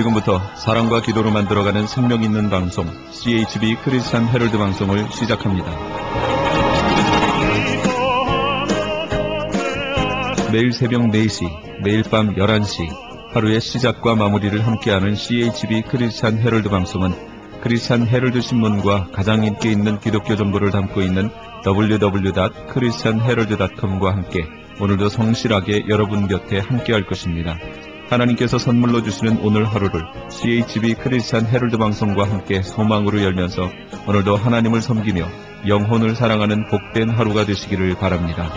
지금부터 사랑과 기도로 만들어가는 생명 있는 방송 CHB 크리스찬 헤럴드 방송을 시작합니다. 매일 새벽 4시, 매일 밤 11시 하루의 시작과 마무리를 함께하는 CHB 크리스찬 헤럴드 방송은 크리스찬 헤럴드 신문과 가장 인기 있는 기독교 정보를 담고 있는 www.christianherald.com과 함께 오늘도 성실하게 여러분 곁에 함께할 것입니다. 하나님께서 선물로 주시는 오늘 하루를 CHB 크리스찬 헤럴드 방송과 함께 소망으로 열면서 오늘도 하나님을 섬기며 영혼을 사랑하는 복된 하루가 되시기를 바랍니다.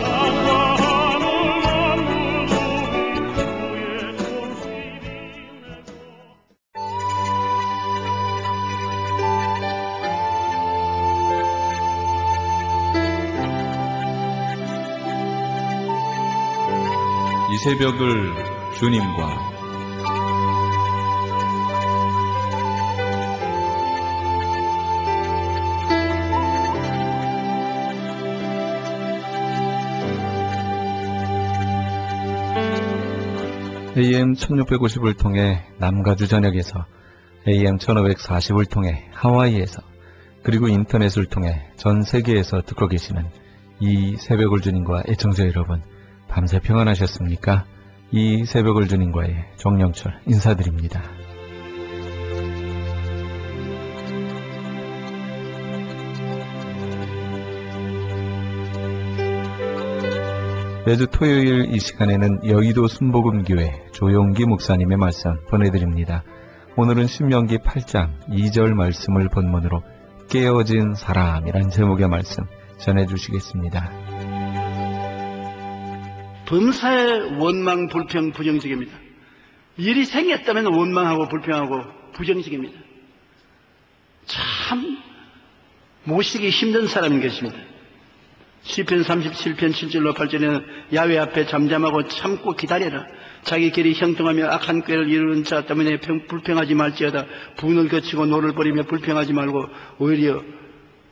이 새벽을 주님과 AM 1650을 통해 남가주 전역에서 AM 1540을 통해 하와이에서 그리고 인터넷을 통해 전 세계에서 듣고 계시는 이 새벽을 주님과 애청자 여러분, 밤새 평안하셨습니까? 이 새벽을 주님과의 정영철 인사드립니다. 매주 토요일 이 시간에는 여의도 순복음교회 조용기 목사님의 말씀 보내드립니다. 오늘은 신명기 8장 2절 말씀을 본문으로 깨어진 사람이란 제목의 말씀 전해주시겠습니다. 범사의 원망, 불평, 부정직입니다. 일이 생겼다면 원망하고 불평하고 부정직입니다. 참 모시기 힘든 사람인 것입니다. 시편 37편 7절로 8절에는 야훼 앞에 잠잠하고 참고 기다려라. 자기 길이 형통하며 악한 꾀를 이루는 자 때문에 불평하지 말지어다. 분을 거치고 노를 버리며 불평하지 말고 오히려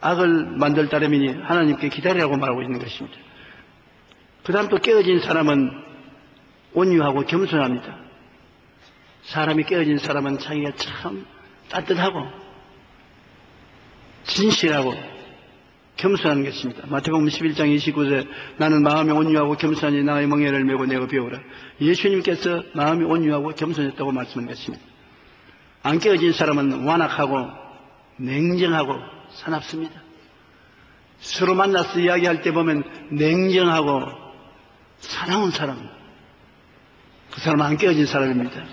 악을 만들 따름이니 하나님께 기다리라고 말하고 있는 것입니다. 그 다음 또 깨어진 사람은 온유하고 겸손합니다. 사람이 깨어진 사람은 자기가 참 따뜻하고 진실하고 겸손한 것입니다. 마태복음 11장 29절 나는 마음이 온유하고 겸손하니 나의 멍에를 메고 내가 배우라. 예수님께서 마음이 온유하고 겸손했다고 말씀한 것입니다. 안 깨어진 사람은 완악하고 냉정하고 사납습니다. 서로 만나서 이야기할 때 보면 냉정하고 사나운 사람, 그 사람은 안 깨어진 사람입니다.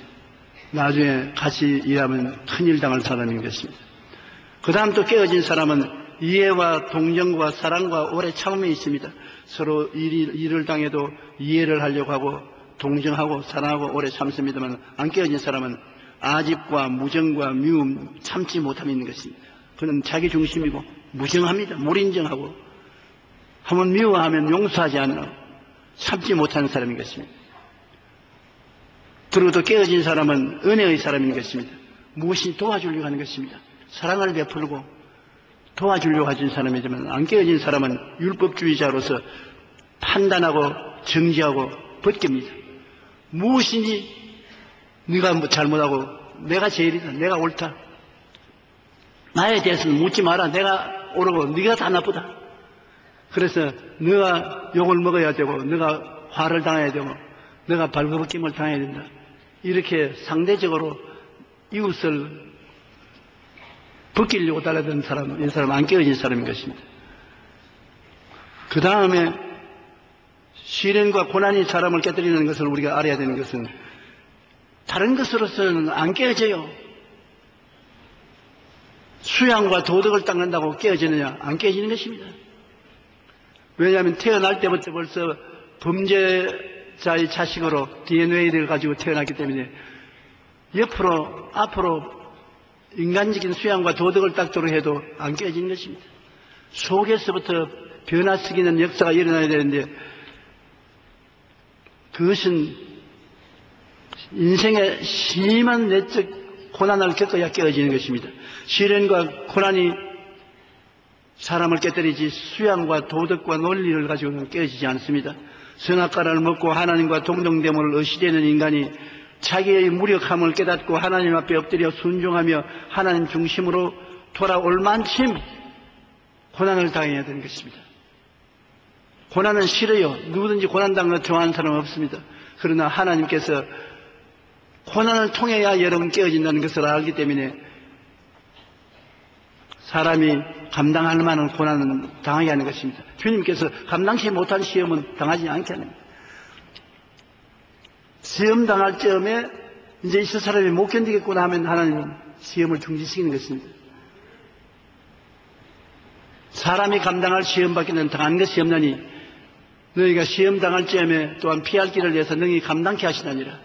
나중에 같이 일하면 큰일 당할 사람인 것입니다. 그 다음 또 깨어진 사람은 이해와 동정과 사랑과 오래 참음이 있습니다. 서로 일을 당해도 이해를 하려고 하고 동정하고 사랑하고 오래 참습니다만 안 깨어진 사람은 아집과 무정과 미움, 참지 못함이 있는 것입니다. 그는 자기 중심이고 무정합니다. 몰인정하고 한번 미워하면 용서하지 않는 참지 못하는 사람인 것입니다. 그리고 또 깨어진 사람은 은혜의 사람인 것입니다. 무엇이 도와주려고 하는 것입니다. 사랑을 베풀고 도와주려고 하신 사람이지만 안 깨어진 사람은 율법주의자로서 판단하고 정지하고 벗깁니다. 무엇인지 네가 잘못하고 내가 제일이다, 내가 옳다, 나에 대해서는 묻지 마라, 내가 옳고 네가 다 나쁘다. 그래서 네가 욕을 먹어야 되고 네가 화를 당해야 되고 네가 발버벗김을 당해야 된다. 이렇게 상대적으로 이웃을 벗기려고 달려드는 사람, 이 사람은 안 깨어진 사람인 것입니다. 그 다음에 시련과 고난이 사람을 깨뜨리는 것을 우리가 알아야 되는 것은 다른 것으로서는 안 깨어져요. 수양과 도덕을 닦는다고 깨어지느냐? 안 깨어지는 것입니다. 왜냐하면 태어날 때부터 벌써 범죄자의 자식으로 DNA를 가지고 태어났기 때문에 앞으로 인간적인 수양과 도덕을 닦도록 해도 안 깨어지는 것입니다. 속에서부터 변화시키는 역사가 일어나야 되는데 그것은 인생의 심한 내적 고난을 겪어야 깨어지는 것입니다. 시련과 고난이 사람을 깨뜨리지 수양과 도덕과 논리를 가지고는 깨어지지 않습니다. 선악과를 먹고 하나님과 동정됨을 의시되는 인간이 자기의 무력함을 깨닫고 하나님 앞에 엎드려 순종하며 하나님 중심으로 돌아올 만큼 고난을 당해야 되는 것입니다. 고난은 싫어요. 누구든지 고난당한 거 좋아하는 사람은 없습니다. 그러나 하나님께서 고난을 통해야 여러분 깨어진다는 것을 알기 때문에 사람이 감당할 만한 고난은 당하게 하는 것입니다. 주님께서 감당치 못한 시험은 당하지 않게 합니다. 시험 당할 즈음에 이제 이 사람이 못 견디겠구나 하면 하나님은 시험을 중지시키는 것입니다. 사람이 감당할 시험밖에는 당한 것이 없나니 너희가 시험 당할 즈음에 또한 피할 길을 내서 너희 감당케 하시나니라.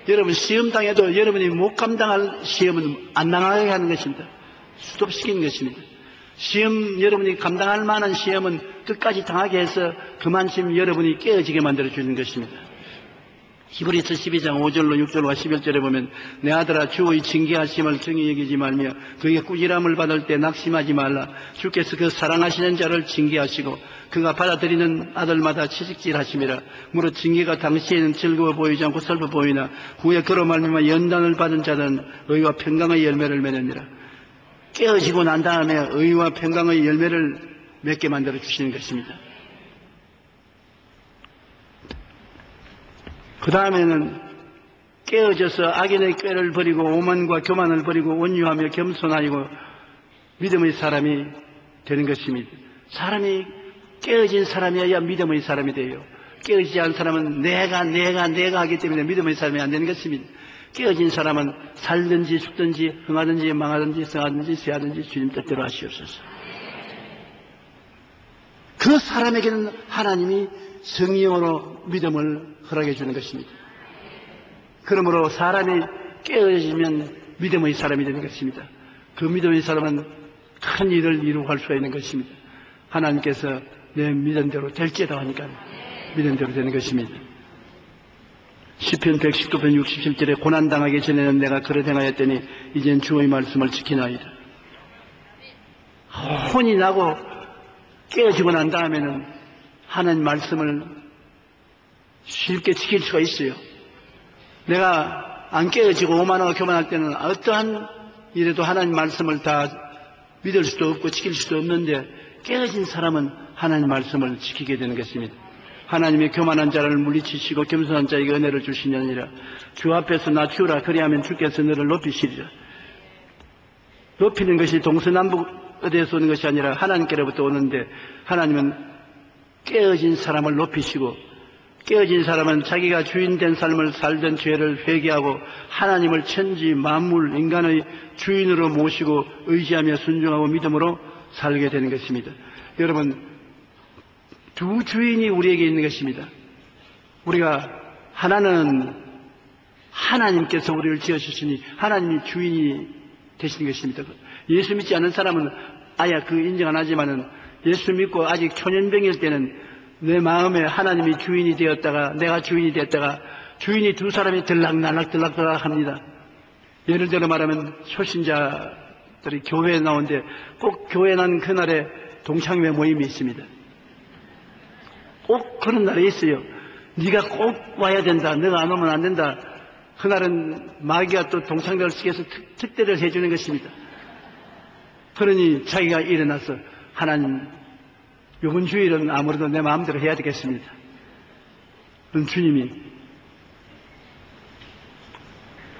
여러분 시험 당해도 여러분이 못 감당할 시험은 안 당하게 하는 것입니다. 스톱시키는 것입니다. 시험 여러분이 감당할 만한 시험은 끝까지 당하게 해서 그만큼 여러분이 깨어지게 만들어 주는 것입니다. 히브리서 12장 5절로 6절과 11절에 보면 내 아들아 주의 징계하심을 정히 여기지 말며 그에게 꾸지람을 받을 때 낙심하지 말라. 주께서 그 사랑하시는 자를 징계하시고 그가 받아들이는 아들마다 채찍질하심이라. 무릇 징계가 당시에는 즐거워 보이지 않고 슬퍼 보이나 후에 그로 말미암아 연단을 받은 자들은 의와 평강의 열매를 맺느니라. 깨어지고 난 다음에 의와 평강의 열매를 맺게 만들어 주시는 것입니다. 그 다음에는 깨어져서 악인의 꾀를 버리고 오만과 교만을 버리고 온유하며 겸손하고 믿음의 사람이 되는 것입니다. 사람이 깨어진 사람이어야 믿음의 사람이 돼요. 깨어지지 않은 사람은 내가 하기 때문에 믿음의 사람이 안 되는 것입니다. 깨어진 사람은 살든지 죽든지 흥하든지 망하든지 성하든지 쇠하든지 주님 뜻대로 하시옵소서. 그 사람에게는 하나님이 성령으로 믿음을 허락해 주는 것입니다. 그러므로 사람이 깨어지면 믿음의 사람이 되는 것입니다. 그 믿음의 사람은 큰 일을 이루고 갈 수가 있는 것입니다. 하나님께서 내 믿음대로 될지다 하니까 믿음대로 되는 것입니다. 시편 119편 67절에 고난당하기 전에는 내가 그릇 행하였더니 이젠 주의 말씀을 지키나이다. 혼이 나고 깨어지고 난 다음에는 하나님 말씀을 쉽게 지킬 수가 있어요. 내가 안 깨어지고 오만하고 교만할 때는 어떠한 일에도 하나님 말씀을 다 믿을 수도 없고 지킬 수도 없는데 깨어진 사람은 하나님 말씀을 지키게 되는 것입니다. 하나님의 교만한 자를 물리치시고 겸손한 자에게 은혜를 주시느니라. 주 앞에서 낮추라. 그리하면 주께서 너를 높이시리라. 높이는 것이 동서남북에서 오는 것이 아니라 하나님께로부터 오는데 하나님은 깨어진 사람을 높이시고 깨어진 사람은 자기가 주인된 삶을 살던 죄를 회개하고 하나님을 천지 만물 인간의 주인으로 모시고 의지하며 순종하고 믿음으로 살게 되는 것입니다. 여러분 두 주인이 우리에게 있는 것입니다. 우리가 하나는 하나님께서 우리를 지어주시니 하나님이 주인이 되시는 것입니다. 예수 믿지 않은 사람은 아예 그 인정 안 하지만은 예수 믿고 아직 초년병일 때는 내 마음에 하나님이 주인이 되었다가 내가 주인이 되었다가 주인이 두 사람이 들락날락 합니다. 예를 들어 말하면 초신자들이 교회에 나오는데 꼭 교회 난 그날에 동창회 모임이 있습니다. 꼭 그런 날에 있어요. 네가 꼭 와야 된다. 너가 안 오면 안 된다. 그날은 마귀가 또 동창회를 시켜서 특대를 해주는 것입니다. 그러니 자기가 일어나서 하나님 이번 주일은 아무래도 내 마음대로 해야 되겠습니다. 그럼 주님이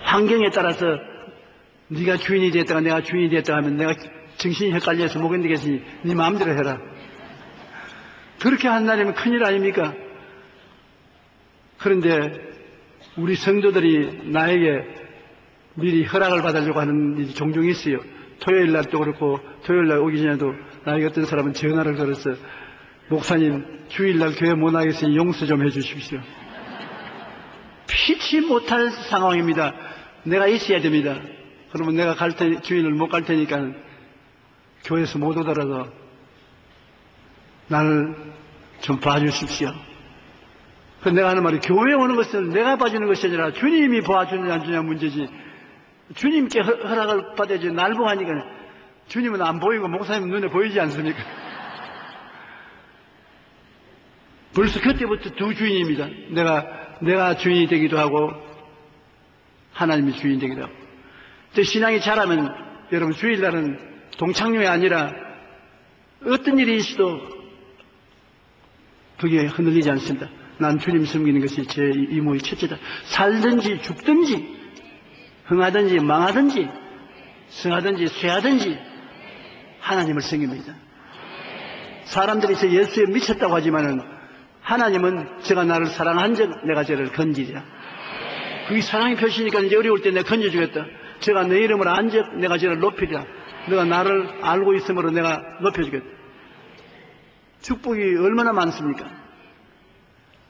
환경에 따라서 네가 주인이 됐다가 내가 주인이 됐다가 하면 내가 정신이 헷갈려서 못 견디겠으니 네 마음대로 해라. 그렇게 한 날이면 큰일 아닙니까? 그런데 우리 성도들이 나에게 미리 허락을 받으려고 하는 일이 종종 있어요. 토요일 날도 그렇고 토요일 날 오기 전에도 나에게 어떤 사람은 전화를 걸어서 목사님 주일 날 교회 못 나겠으니 용서 좀 해 주십시오. 피치 못할 상황입니다. 내가 있어야 됩니다. 그러면 내가 주일을 못 갈 테니까 교회에서 못 오더라도 나를 좀 봐주십시오. 그래서 내가 하는 말이 교회에 오는 것은 내가 봐주는 것이 아니라 주님이 봐주느냐 안 주느냐 문제지. 주님께 허락을 받아야지 날 보고 하니까 주님은 안 보이고 목사님은 눈에 보이지 않습니까? 벌써 그때부터 두 주인입니다. 내가 주인이 되기도 하고 하나님이 주인 되기도 하고. 또 신앙이 자라면 여러분 주일날은 동창용이 아니라 어떤 일이 있어도 그게 흔들리지 않습니다. 난 주님 섬기는 것이 제 이모의 첫째다. 살든지 죽든지 흥하든지 망하든지 승하든지 쇠하든지 하나님을 섬깁니다. 사람들이 저 예수에 미쳤다고 하지만은 하나님은 제가 나를 사랑한 적 내가 저를 건지리라. 그게 사랑의 표시니까 이제 어려울 때 내가 건져주겠다. 제가 내 이름을 안 적 내가 저를 높이리라. 내가 나를 알고 있으므로 내가 높여주겠다. 축복이 얼마나 많습니까?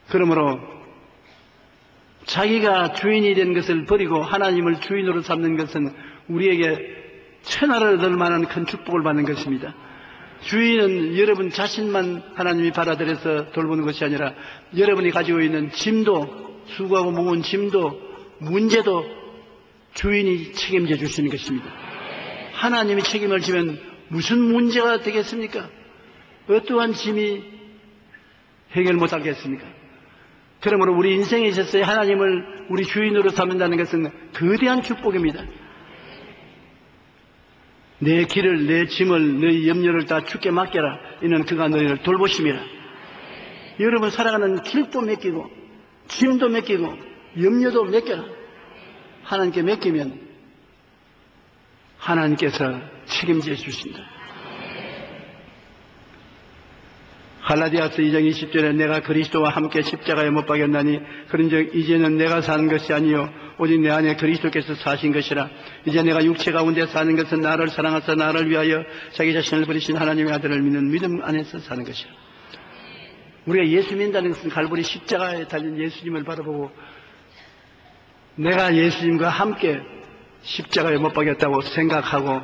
그러므로 자기가 주인이 된 것을 버리고 하나님을 주인으로 삼는 것은 우리에게 천하를 얻을 만한 큰 축복을 받는 것입니다. 주인은 여러분 자신만 하나님이 받아들여서 돌보는 것이 아니라 여러분이 가지고 있는 짐도, 수고하고 무거운 짐도, 문제도 주인이 책임져 주시는 것입니다. 하나님이 책임을 지면 무슨 문제가 되겠습니까? 어떠한 짐이 해결 못하겠습니까? 그러므로 우리 인생에 있어서 하나님을 우리 주인으로 삼는다는 것은 거대한 축복입니다. 내 길을, 내 짐을, 너희 염려를 다 주께 맡겨라. 이는 그가 너희를 돌보심이라. 여러분 살아가는 길도 맡기고 짐도 맡기고 염려도 맡겨라. 하나님께 맡기면 하나님께서 책임져 주신다. 갈라디아서 2장 20절에 내가 그리스도와 함께 십자가에 못 박였나니 그런즉 이제는 내가 사는 것이 아니요 오직 내 안에 그리스도께서 사신 것이라. 이제 내가 육체 가운데 사는 것은 나를 사랑하사 나를 위하여 자기 자신을 버리신 하나님의 아들을 믿는 믿음 안에서 사는 것이라. 우리가 예수 믿는다는 것은 갈보리 십자가에 달린 예수님을 바라보고 내가 예수님과 함께 십자가에 못 박였다고 생각하고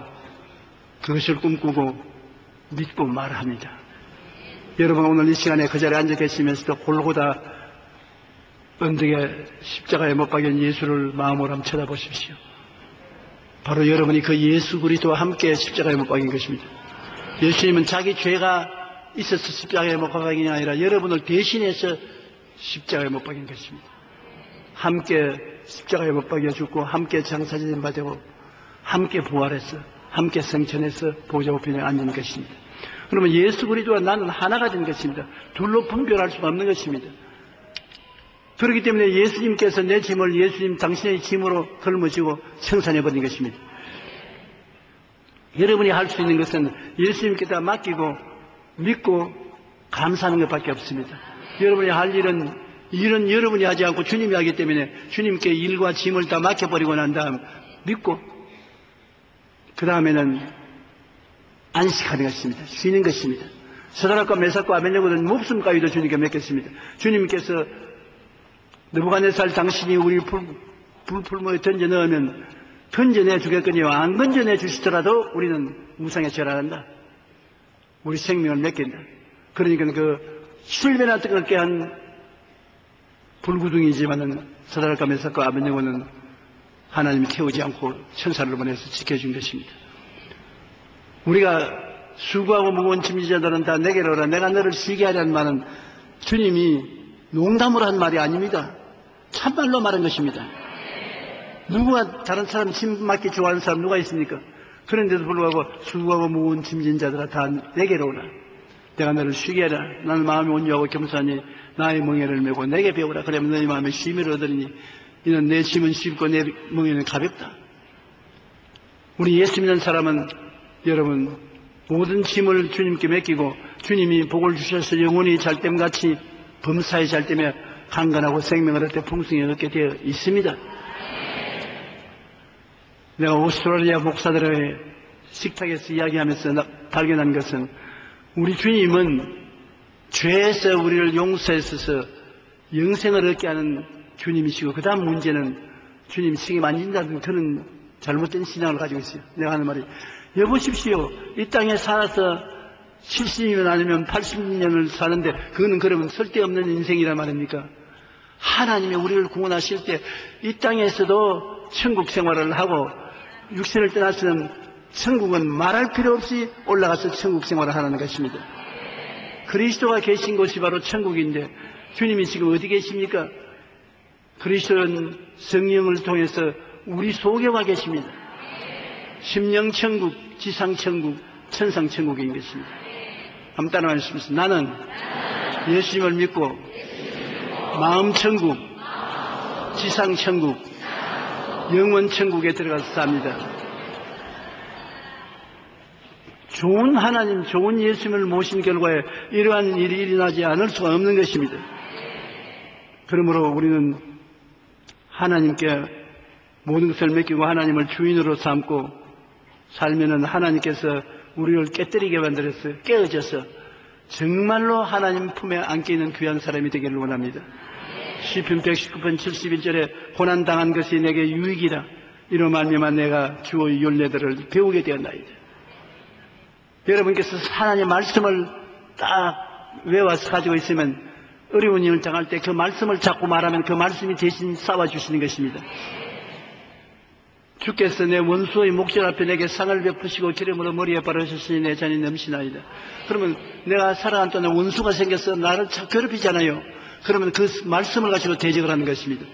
그것을 꿈꾸고 믿고 말합니다. 여러분 오늘 이 시간에 그 자리에 앉아 계시면서도 골고다 언덕에 십자가에 못 박인 예수를 마음으로 한번 쳐다보십시오. 바로 여러분이 그 예수 그리스도와 함께 십자가에 못 박인 것입니다. 예수님은 자기 죄가 있어서 십자가에 못 박인 게 아니라 여러분을 대신해서 십자가에 못 박인 것입니다. 함께 십자가에 못 박여 죽고 함께 장사진 바 되고 함께 부활해서 함께 성천해서 보좌 우편에 앉은 것입니다. 그러면 예수 그리스도와 나는 하나가 된 것입니다. 둘로 분별할 수가 없는 것입니다. 그렇기 때문에 예수님께서 내 짐을 예수님 당신의 짐으로 걸머지고 청산해버린 것입니다. 여러분이 할 수 있는 것은 예수님께다 맡기고 믿고 감사하는 것밖에 없습니다. 여러분이 할 일은 여러분이 하지 않고 주님이 하기 때문에 주님께 일과 짐을 다 맡겨버리고 난 다음 믿고 그 다음에는 안식하는 것입니다. 쉬는 것입니다. 서다락과 메삭과 아벤냐고는 목숨 가위도 주님께 맡겼습니다. 주님께서 느부갓네살 당신이 우리 불풀모에 던져 넣으면 던져내 주겠거니와 안 던져내 주시더라도 우리는 무상에 절하한다. 우리 생명을 맡긴다. 그러니까 그 실베나 뜨겁게 한 불구둥이지만은 서다락과 메삭과 아벤냐고는 하나님이 태우지 않고 천사를 보내서 지켜준 것입니다. 우리가 수고하고 무거운 짐지자들은 다 내게로 오라. 내가 너를 쉬게 하려는 말은 주님이 농담으로 한 말이 아닙니다. 참말로 말한 것입니다. 누가 다른 사람 짐 맡기 좋아하는 사람 누가 있습니까? 그런데도 불구하고 수고하고 무거운 짐진 자들아 다 내게로 오라. 내가 너를 쉬게 하라. 나는 마음이 온유하고 겸손하니 나의 멍에를 메고 내게 배우라. 그러면 너희 마음에 쉼을 얻으리니 이는 내 짐은 쉽고 내 멍에는 가볍다. 우리 예수 믿는 사람은 여러분 모든 짐을 주님께 맡기고 주님이 복을 주셔서 영원히 잘됨같이 범사에 잘되며 강건하고 생명을 얻되 풍성히 얻게 되어 있습니다. 내가 오스트레일리아 목사들의 식탁에서 이야기하면서 발견한 것은 우리 주님은 죄에서 우리를 용서해서 영생을 얻게 하는 주님이시고 그 다음 문제는 주님이 책임 안 진다는 그런 잘못된 신앙을 가지고 있어요. 내가 하는 말이 여보십시오. 이 땅에 살아서 70년 아니면 80년을 사는데 그거는 그러면 쓸데없는 인생이란 말입니까? 하나님이 우리를 구원하실 때 이 땅에서도 천국 생활을 하고 육신을 떠나서는 천국은 말할 필요 없이 올라가서 천국 생활을 하는 것입니다. 그리스도가 계신 곳이 바로 천국인데 주님이 지금 어디 계십니까? 그리스도는 성령을 통해서 우리 속에 와 계십니다. 심령천국, 지상천국, 천상천국인 것입니다. 한번 따라 말씀하십시오. 나는 예수님을 믿고 마음천국, 지상천국, 영원천국에 들어가서 삽니다. 좋은 하나님, 좋은 예수님을 모신 결과에 이러한 일이 일어나지 않을 수가 없는 것입니다. 그러므로 우리는 하나님께 모든 것을 맡기고 하나님을 주인으로 삼고 살면은 하나님께서 우리를 깨뜨리게 만들어서 깨어져서 정말로 하나님 품에 안겨 있는 귀한 사람이 되기를 원합니다. 시편 119편 71절에 고난당한 것이 내게 유익이라 이로 말미암아 내가 주의 윤례들을 배우게 되었나이다. 여러분께서 하나님의 말씀을 딱 외워서 가지고 있으면 어려운 일을 당할 때 그 말씀을 자꾸 말하면 그 말씀이 대신 싸워주시는 것입니다. 주께서 내 원수의 목전 앞에 내게 상을 베푸시고 기름으로 머리에 바르셨으니 내 잔이 넘치나이다. 그러면 내가 살아간 동안에 원수가 생겨서 나를 괴롭히잖아요. 그러면 그 말씀을 가지고 대적을 하는 것입니다.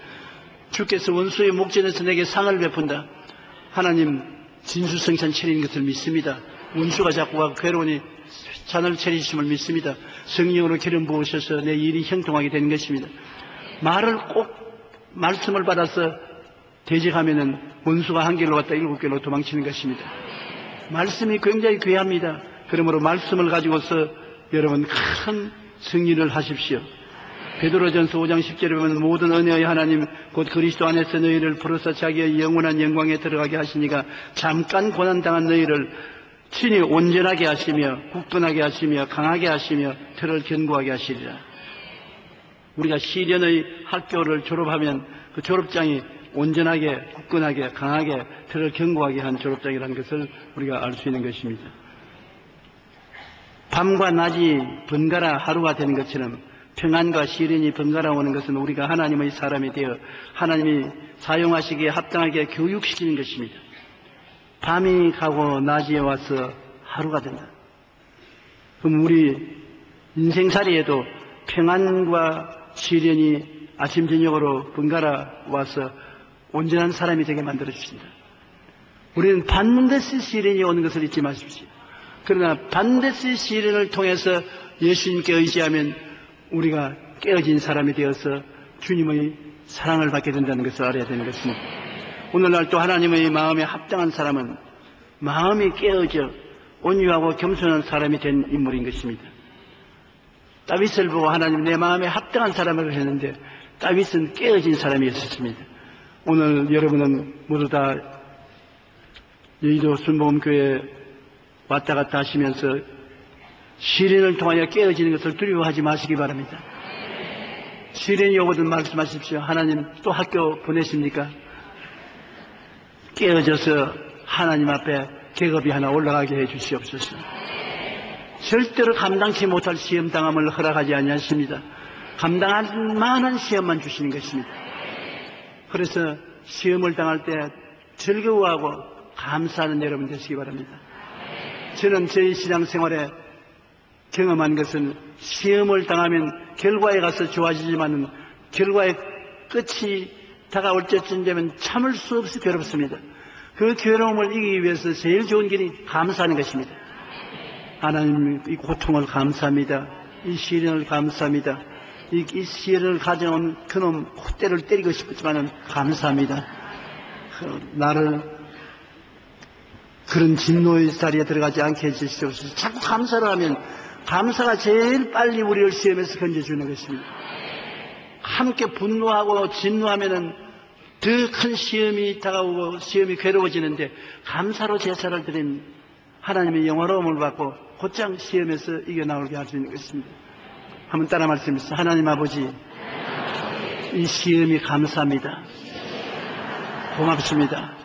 주께서 원수의 목전에서 내게 상을 베푼다. 하나님 진수성찬 차리는 것을 믿습니다. 원수가 자꾸 와서 괴로우니 잔을 차리심을 믿습니다. 성령으로 기름 부으셔서 내 일이 형통하게 되는 것입니다. 말을 꼭 말씀을 받아서 대적하면은 원수가 한 길로 왔다 7길로 도망치는 것입니다. 말씀이 굉장히 귀합니다. 그러므로 말씀을 가지고서 여러분 큰 승리를 하십시오. 베드로전서 5장 10절에 보면 모든 은혜의 하나님 곧 그리스도 안에서 너희를 부르사 자기의 영원한 영광에 들어가게 하시니가 잠깐 고난당한 너희를 친히 온전하게 하시며 굳건하게 하시며 강하게 하시며 틀을 견고하게 하시리라. 우리가 시련의 학교를 졸업하면 그 졸업장이 온전하게 굳건하게 강하게 틀을 견고하게 한 졸업장이라는 것을 우리가 알 수 있는 것입니다. 밤과 낮이 번갈아 하루가 되는 것처럼 평안과 시련이 번갈아 오는 것은 우리가 하나님의 사람이 되어 하나님이 사용하시기에 합당하게 교육시키는 것입니다. 밤이 가고 낮이 와서 하루가 된다. 그럼 우리 인생살이에도 평안과 시련이 아침 저녁으로 번갈아 와서 온전한 사람이 되게 만들어 주신다. 우리는 반드시 시련이 오는 것을 잊지 마십시오. 그러나 반드시 시련을 통해서 예수님께 의지하면 우리가 깨어진 사람이 되어서 주님의 사랑을 받게 된다는 것을 알아야 되는 것입니다. 오늘날 또 하나님의 마음에 합당한 사람은 마음이 깨어져 온유하고 겸손한 사람이 된 인물인 것입니다. 다윗을 보고 하나님 내 마음에 합당한 사람을 했는데 다윗은 깨어진 사람이었습니다. 오늘 여러분은 모두 다 여의도 순복음교회에 왔다 갔다 하시면서 시련을 통하여 깨어지는 것을 두려워하지 마시기 바랍니다. 시련이 오거든 말씀하십시오. 하나님 또 학교 보내십니까? 깨어져서 하나님 앞에 계급이 하나 올라가게 해 주시옵소서. 절대로 감당치 못할 시험 당함을 허락하지 아니하십니다. 감당할 만한 시험만 주시는 것입니다. 그래서 시험을 당할 때 즐거워하고 감사하는 여러분 되시기 바랍니다. 저는 저희 신앙생활에 경험한 것은 시험을 당하면 결과에 가서 좋아지지만 결과의 끝이 다가올 때쯤 되면 참을 수 없이 괴롭습니다. 그 괴로움을 이기기 위해서 제일 좋은 길이 감사하는 것입니다. 하나님 이 고통을 감사합니다. 이 시련을 감사합니다. 이 시련을 가져온 그놈 콧대를 때리고 싶었지만 감사합니다. 나를 그런 진노의 자리에 들어가지 않게 해주시옵소서. 자꾸 감사를 하면 감사가 제일 빨리 우리를 시험에서 건져주는 것입니다. 함께 분노하고 진노하면은 더 큰 시험이 다가오고 시험이 괴로워지는데 감사로 제사를 드리면 하나님의 영화로움을 받고 곧장 시험에서 이겨나오게 할 수 있는 것입니다. 한번 따라 말씀해주세요. 하나님 아버지, 이 시험이 감사합니다. 고맙습니다.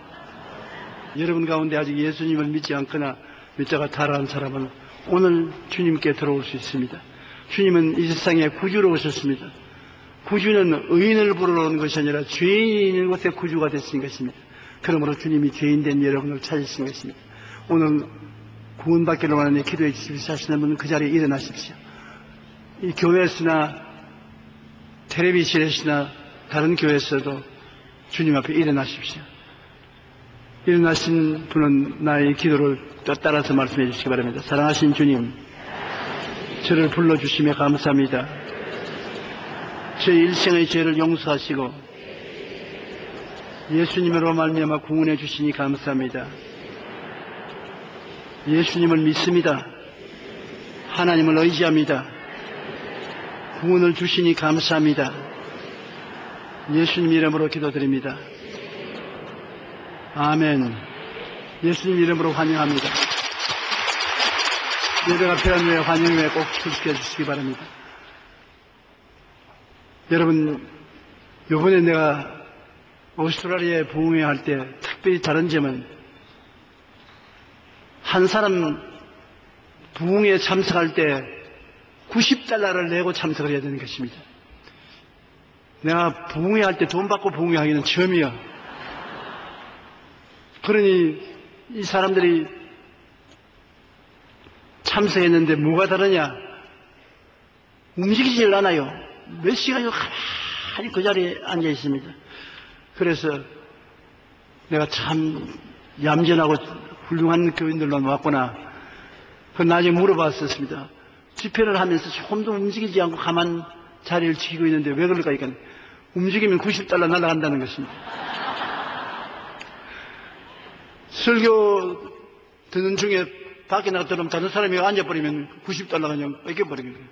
여러분 가운데 아직 예수님을 믿지 않거나 믿다가 타락한 사람은 오늘 주님께 들어올 수 있습니다. 주님은 이 세상에 구주로 오셨습니다. 구주는 의인을 부르러 온 것이 아니라 죄인이 있는 곳에 구주가 되신 것입니다. 그러므로 주님이 죄인 된 여러분을 찾으신 것입니다. 오늘 구원받기를 원하는 기도해 주십시오 하시는 분은 그 자리에 일어나십시오. 이 교회에서나 텔레비전에서나 다른 교회에서도 주님 앞에 일어나십시오. 일어나신 분은 나의 기도를 따라서 말씀해 주시기 바랍니다. 사랑하신 주님, 저를 불러주심에 감사합니다. 제 일생의 죄를 용서하시고 예수님으로 말미암아 구원해 주시니 감사합니다. 예수님을 믿습니다. 하나님을 의지합니다. 구원을 주시니 감사합니다. 예수님 이름으로 기도드립니다. 아멘. 예수님 이름으로 환영합니다. 예배가 필요한 후에 환영회 꼭 출석해 주시기 바랍니다. 여러분, 요번에 내가 오스트라리아에 부흥회 할 때 특별히 다른 점은 한 사람 부흥회에 참석할 때 $90를 내고 참석을 해야 되는 것입니다. 내가 부흥회 할 때 돈 받고 부흥회 하기는 처음이야. 그러니 이 사람들이 참석했는데 뭐가 다르냐? 움직이질 않아요. 몇 시간이고 가만히 그 자리에 앉아 있습니다. 그래서 내가 참 얌전하고 훌륭한 교인들로 왔구나. 그 나중에 물어봤었습니다. 집회를 하면서 조금도 움직이지 않고 가만 자리를 지키고 있는데 왜 그럴까? 그러니까 움직이면 $90 날아간다는 것입니다. 설교 듣는 중에 밖에 나가 들으면 다른 사람이 앉아버리면 $90 그냥 뺏겨버리는 거예요.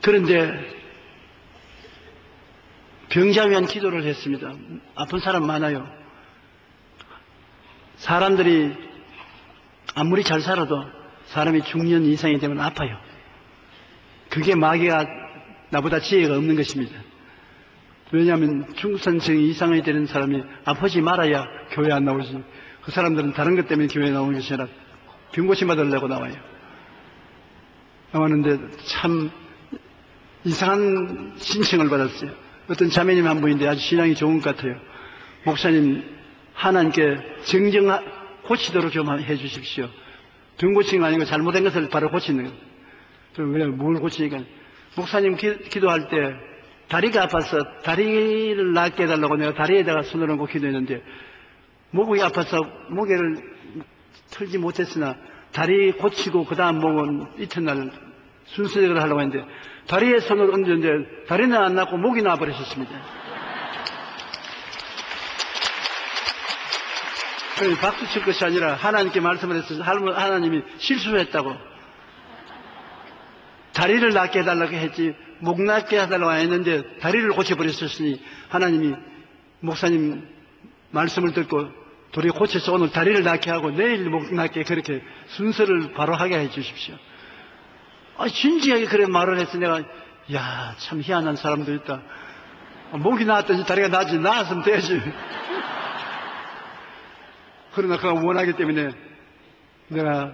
그런데 병자 위한 기도를 했습니다. 아픈 사람 많아요. 사람들이 아무리 잘 살아도 사람이 중년 이상이 되면 아파요. 그게 마귀가 나보다 지혜가 없는 것입니다. 왜냐하면 중산층 이상이 되는 사람이 아프지 말아야 교회 안 나오지. 그 사람들은 다른 것 때문에 교회에 나오는 것이 아니라 병 고침 받으려고 나와요. 나왔는데 참 이상한 신청을 받았어요. 어떤 자매님 한 분인데 아주 신앙이 좋은 것 같아요. 목사님, 하나님께 고치도록 좀 해주십시오. 병 고치는 거 아니고 잘못된 것을 바로 고치는 거예요. 그럼 왜 뭘 고치니까 목사님 기도할 때 다리가 아파서 다리를 낫게 해달라고 내가 다리에다가 손을 얹고 기도했는데 목이 아파서 목에를 털지 못했으나 다리 고치고 그 다음 목은 이튿날 순서대로 하려고 했는데 다리에 손을 얹었는데 다리는 안 낫고 목이 나와버리셨습니다. 박수 칠 것이 아니라 하나님께 말씀을 했어요. 하나님이 실수했다고. 다리를 낫게 해달라고 했지 목 낫게 해달라고 했는데 다리를 고쳐버렸었으니 하나님이 목사님 말씀을 듣고 도리어 고쳐서 오늘 다리를 낫게 하고 내일 목 낫게 그렇게 순서를 바로 하게 해주십시오. 진지하게 그래 말을 해서 내가 야, 참 희한한 사람도 있다. 목이 나았든지 다리가 나았으면 되지. 그러나 그가 원하기 때문에 내가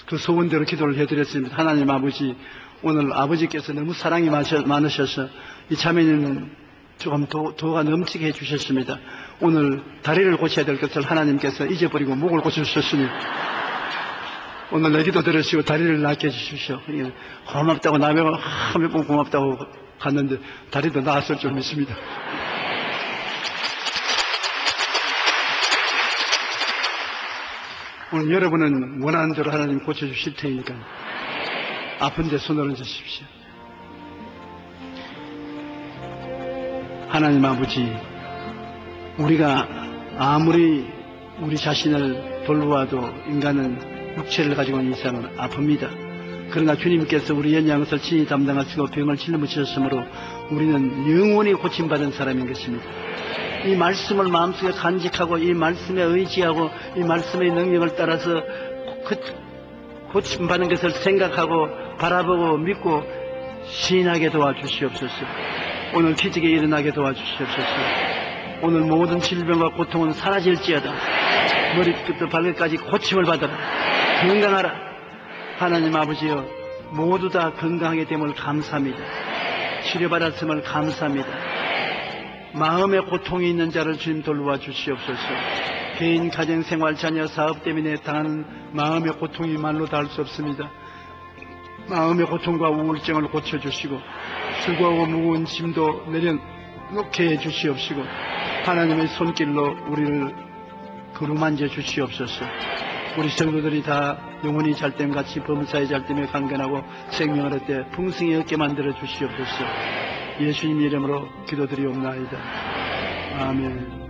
그 소원대로 기도를 해드렸습니다. 하나님 아버지, 오늘 아버지께서 너무 사랑이 많으셔서 이 자매님은 조금 도가 넘치게 해주셨습니다. 오늘 다리를 고쳐야 될 것을 하나님께서 잊어버리고 목을 고쳐주셨으니 오늘 내 기도 들으시고 다리를 낫게 해주십시오. 고맙다고 남의 몇 번 고맙다고 갔는데 다리도 나았을 줄 믿습니다. 오늘 여러분은 원하는 대로 하나님 고쳐주실 테니까 아픈데 손을 얹으십시오. 하나님 아버지, 우리가 아무리 우리 자신을 돌보아도 인간은 육체를 가지고 있는 이상은 아픕니다. 그러나 주님께서 우리 연약한 것을 친히 담당하시고 병을 짊어지셨으므로 우리는 영원히 고침받은 사람인 것입니다. 이 말씀을 마음속에 간직하고 이 말씀에 의지하고 이 말씀의 능력을 따라서 고침받는 것을 생각하고 바라보고 믿고 시인하게 도와주시옵소서. 오늘 기적에 일어나게 도와주시옵소서. 오늘 모든 질병과 고통은 사라질지어다. 머리끝부터 발끝까지 고침을 받아라. 건강하라. 하나님 아버지여, 모두 다 건강하게 됨을 감사합니다. 치료받았음을 감사합니다. 마음의 고통이 있는 자를 주님 돌보아 주시옵소서. 개인, 가정, 생활, 자녀, 사업 때문에 당하는 마음의 고통이 말로 닿을 수 없습니다. 마음의 고통과 우울증을 고쳐주시고 수고하고 무거운 짐도 내려놓게 해주시옵시고 하나님의 손길로 우리를 그루만져 주시옵소서. 우리 성도들이 다 영혼이 잘됨같이 범사의 잘됨에 강건하고 생명을 얻되 풍성히 얻게 만들어 주시옵소서. 예수님 이름으로 기도드리옵나이다. 아멘.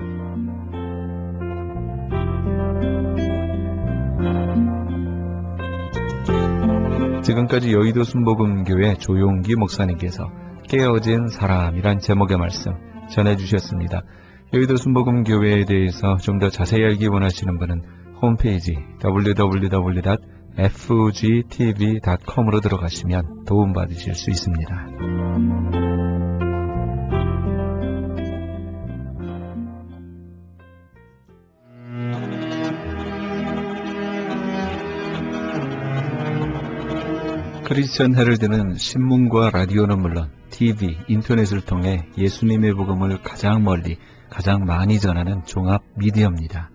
지금까지 여의도 순복음교회 조용기 목사님께서 깨어진 사람이란 제목의 말씀 전해주셨습니다. 여의도 순복음교회에 대해서 좀 더 자세히 알기 원하시는 분은 홈페이지 www.fgtv.com으로 들어가시면 도움받으실 수 있습니다. 크리스천 헤럴드는 신문과 라디오는 물론 TV, 인터넷을 통해 예수님의 복음을 가장 멀리, 가장 많이 전하는 종합 미디어입니다.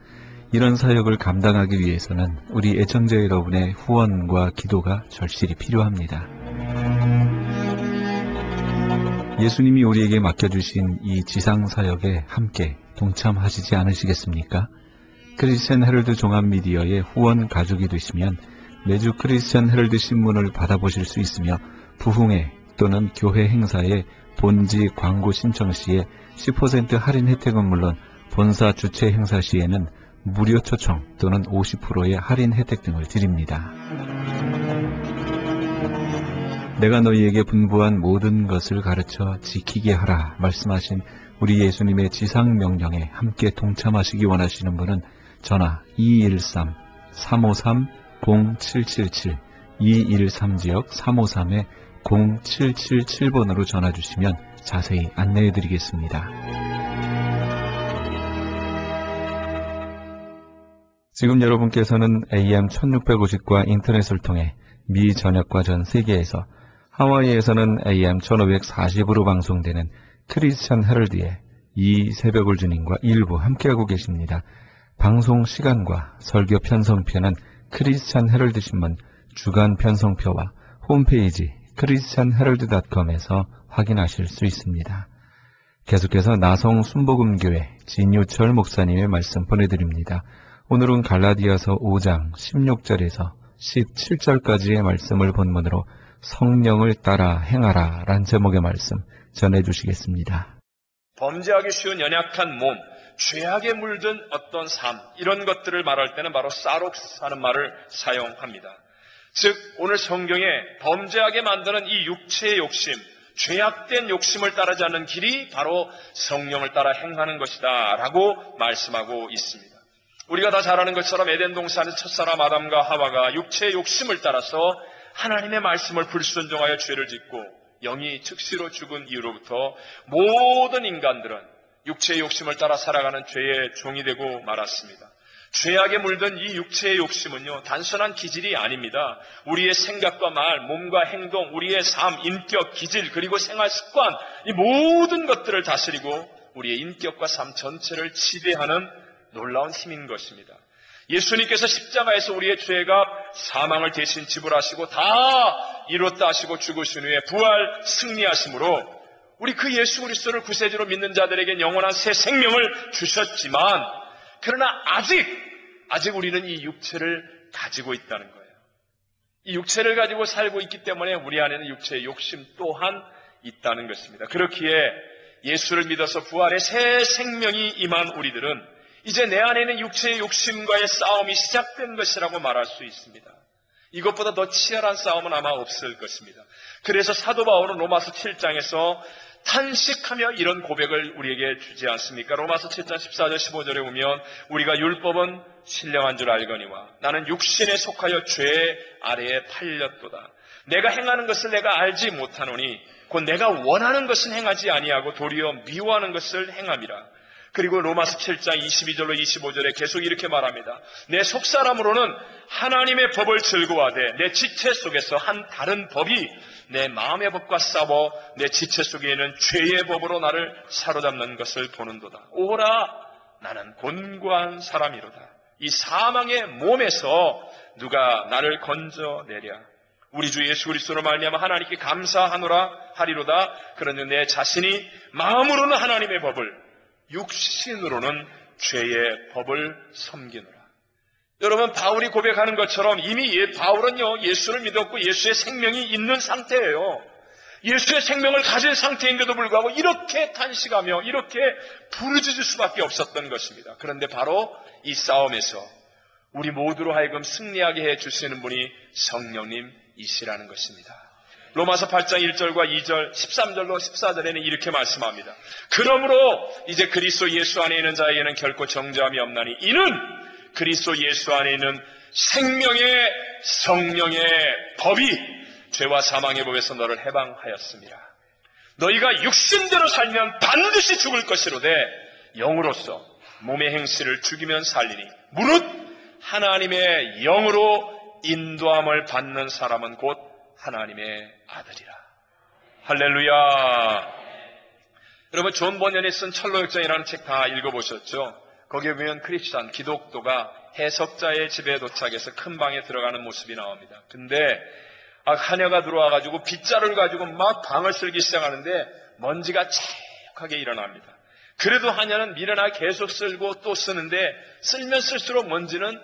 이런 사역을 감당하기 위해서는 우리 애청자 여러분의 후원과 기도가 절실히 필요합니다. 예수님이 우리에게 맡겨주신 이 지상 사역에 함께 동참하시지 않으시겠습니까? 크리스천 헤럴드 종합 미디어의 후원 가족이 되시면 매주 크리스천 헤럴드 신문을 받아보실 수 있으며 부흥회 또는 교회 행사에 본지 광고 신청 시에 10% 할인 혜택은 물론 본사 주최 행사 시에는 무료 초청 또는 50%의 할인 혜택 등을 드립니다. 내가 너희에게 분부한 모든 것을 가르쳐 지키게 하라 말씀하신 우리 예수님의 지상 명령에 함께 동참하시기 원하시는 분은 전화 213-353-0777 213지역 353-0777번으로 전화주시면 자세히 안내해드리겠습니다. 지금 여러분께서는 AM 1650과 인터넷을 통해 미 전역과 전 세계에서 하와이에서는 AM 1540으로 방송되는 크리스천 헤럴드의 이 새벽을 주님과 일부 함께하고 계십니다. 방송 시간과 설교 편성표는 크리스천 헤럴드 신문 주간 편성표와 홈페이지 christianherald.com에서 확인하실 수 있습니다. 계속해서 나성 순복음교회 진유철 목사님의 말씀 보내드립니다. 오늘은 갈라디아서 5장 16절에서 17절까지의 말씀을 본문으로 성령을 따라 행하라 란 제목의 말씀 전해주시겠습니다. 범죄하기 쉬운 연약한 몸, 죄악에 물든 어떤 삶, 이런 것들을 말할 때는 바로 사록스하는 말을 사용합니다. 즉 오늘 성경에 범죄하게 만드는 이 육체의 욕심, 죄악된 욕심을 따르지 않는 길이 바로 성령을 따라 행하는 것이다 라고 말씀하고 있습니다. 우리가 다 잘 아는 것처럼 에덴 동산에서 첫사람 아담과 하와가 육체의 욕심을 따라서 하나님의 말씀을 불순종하여 죄를 짓고 영이 즉시로 죽은 이후로부터 모든 인간들은 육체의 욕심을 따라 살아가는 죄의 종이 되고 말았습니다. 죄악에 물든 이 육체의 욕심은요, 단순한 기질이 아닙니다. 우리의 생각과 말, 몸과 행동, 우리의 삶, 인격, 기질, 그리고 생활 습관, 이 모든 것들을 다스리고 우리의 인격과 삶 전체를 지배하는 놀라운 힘인 것입니다. 예수님께서 십자가에서 우리의 죄가 사망을 대신 지불하시고 다 이뤘다 하시고 죽으신 후에 부활 승리하심으로 우리 그 예수 그리스도를 구세주로 믿는 자들에게 영원한 새 생명을 주셨지만 그러나 아직 우리는 이 육체를 가지고 있다는 거예요. 이 육체를 가지고 살고 있기 때문에 우리 안에는 육체의 욕심 또한 있다는 것입니다. 그렇기에 예수를 믿어서 부활의 새 생명이 임한 우리들은 이제 내 안에 있는 육체의 욕심과의 싸움이 시작된 것이라고 말할 수 있습니다. 이것보다 더 치열한 싸움은 아마 없을 것입니다. 그래서 사도 바울은 로마서 7장에서 탄식하며 이런 고백을 우리에게 주지 않습니까? 로마서 7장 14절 15절에 보면 우리가 율법은 신령한 줄 알거니와 나는 육신에 속하여 죄 아래에 팔렸도다. 내가 행하는 것을 내가 알지 못하노니 곧 내가 원하는 것은 행하지 아니하고 도리어 미워하는 것을 행함이라. 그리고 로마서 7장 22절로 25절에 계속 이렇게 말합니다. 내 속사람으로는 하나님의 법을 즐거워하되 내 지체 속에서 한 다른 법이 내 마음의 법과 싸워 내 지체 속에 있는 죄의 법으로 나를 사로잡는 것을 보는도다. 오라 나는 곤고한 사람이로다. 이 사망의 몸에서 누가 나를 건져내랴. 우리 주 예수 그리스도로 말미암아 하나님께 감사하노라 하리로다. 그러니 내 자신이 마음으로는 하나님의 법을 육신으로는 죄의 법을 섬기노라. 여러분, 바울이 고백하는 것처럼 이미 바울은요, 예수를 믿었고 예수의 생명이 있는 상태예요. 예수의 생명을 가진 상태인데도 불구하고 이렇게 탄식하며 이렇게 부르짖을 수밖에 없었던 것입니다. 그런데 바로 이 싸움에서 우리 모두로 하여금 승리하게 해주시는 분이 성령님이시라는 것입니다. 로마서 8장 1절과 2절, 13절로 14절에는 이렇게 말씀합니다. 그러므로 이제 그리스도 예수 안에 있는 자에게는 결코 정죄함이 없나니 이는 그리스도 예수 안에 있는 생명의 성령의 법이 죄와 사망의 법에서 너를 해방하였습니다. 너희가 육신대로 살면 반드시 죽을 것이로되 영으로서 몸의 행실을 죽이면 살리니 무릇 하나님의 영으로 인도함을 받는 사람은 곧 하나님의 아들이라. 할렐루야. 여러분, 존 번연이 쓴 철로역정이라는 책 다 읽어보셨죠? 거기에 보면 크리스찬, 기독교가 해석자의 집에 도착해서 큰 방에 들어가는 모습이 나옵니다. 근데 하녀가 들어와가지고 빗자루를 가지고 막 방을 쓸기 시작하는데 먼지가 자욱하게 일어납니다. 그래도 하녀는 미련하게 계속 쓸고 또 쓰는데 쓸면 쓸수록 먼지는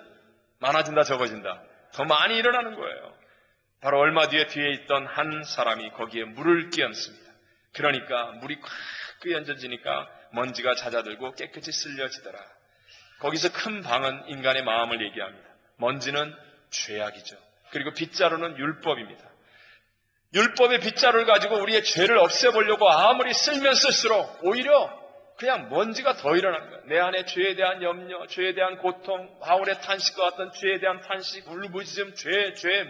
많아진다, 적어진다. 더 많이 일어나는 거예요. 바로 얼마 뒤에 있던 한 사람이 거기에 물을 끼얹습니다. 그러니까 물이 꽉 끼얹어지니까 먼지가 잦아들고 깨끗이 쓸려지더라. 거기서 큰 방은 인간의 마음을 얘기합니다. 먼지는 죄악이죠. 그리고 빗자루는 율법입니다. 율법의 빗자루를 가지고 우리의 죄를 없애보려고 아무리 쓸면 쓸수록 오히려 그냥 먼지가 더 일어나는 거예요. 내 안에 죄에 대한 염려, 죄에 대한 고통, 바울의 탄식과 같은 죄에 대한 탄식, 울부짖음, 죄,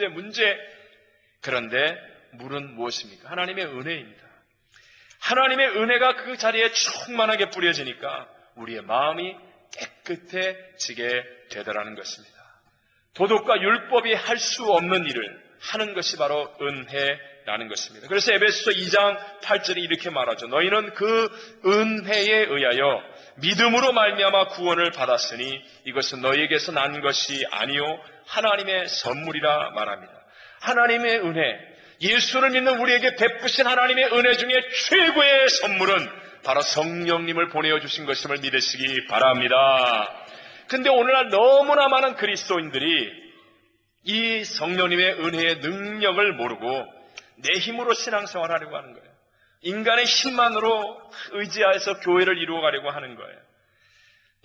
문제. 그런데 물은 무엇입니까? 하나님의 은혜입니다. 하나님의 은혜가 그 자리에 충만하게 뿌려지니까 우리의 마음이 깨끗해지게 되더라는 것입니다. 도덕과 율법이 할 수 없는 일을 하는 것이 바로 은혜라는 것입니다. 그래서 에베소서 2장 8절에 이렇게 말하죠. 너희는 그 은혜에 의하여 믿음으로 말미암아 구원을 받았으니 이것은 너희에게서 난 것이 아니요 하나님의 선물이라 말합니다. 하나님의 은혜, 예수를 믿는 우리에게 베푸신 하나님의 은혜 중에 최고의 선물은 바로 성령님을 보내어 주신 것임을 믿으시기 바랍니다. 근데 오늘날 너무나 많은 그리스도인들이 이 성령님의 은혜의 능력을 모르고 내 힘으로 신앙생활을 하려고 하는 거예요. 인간의 힘만으로 의지하여서 교회를 이루어가려고 하는 거예요.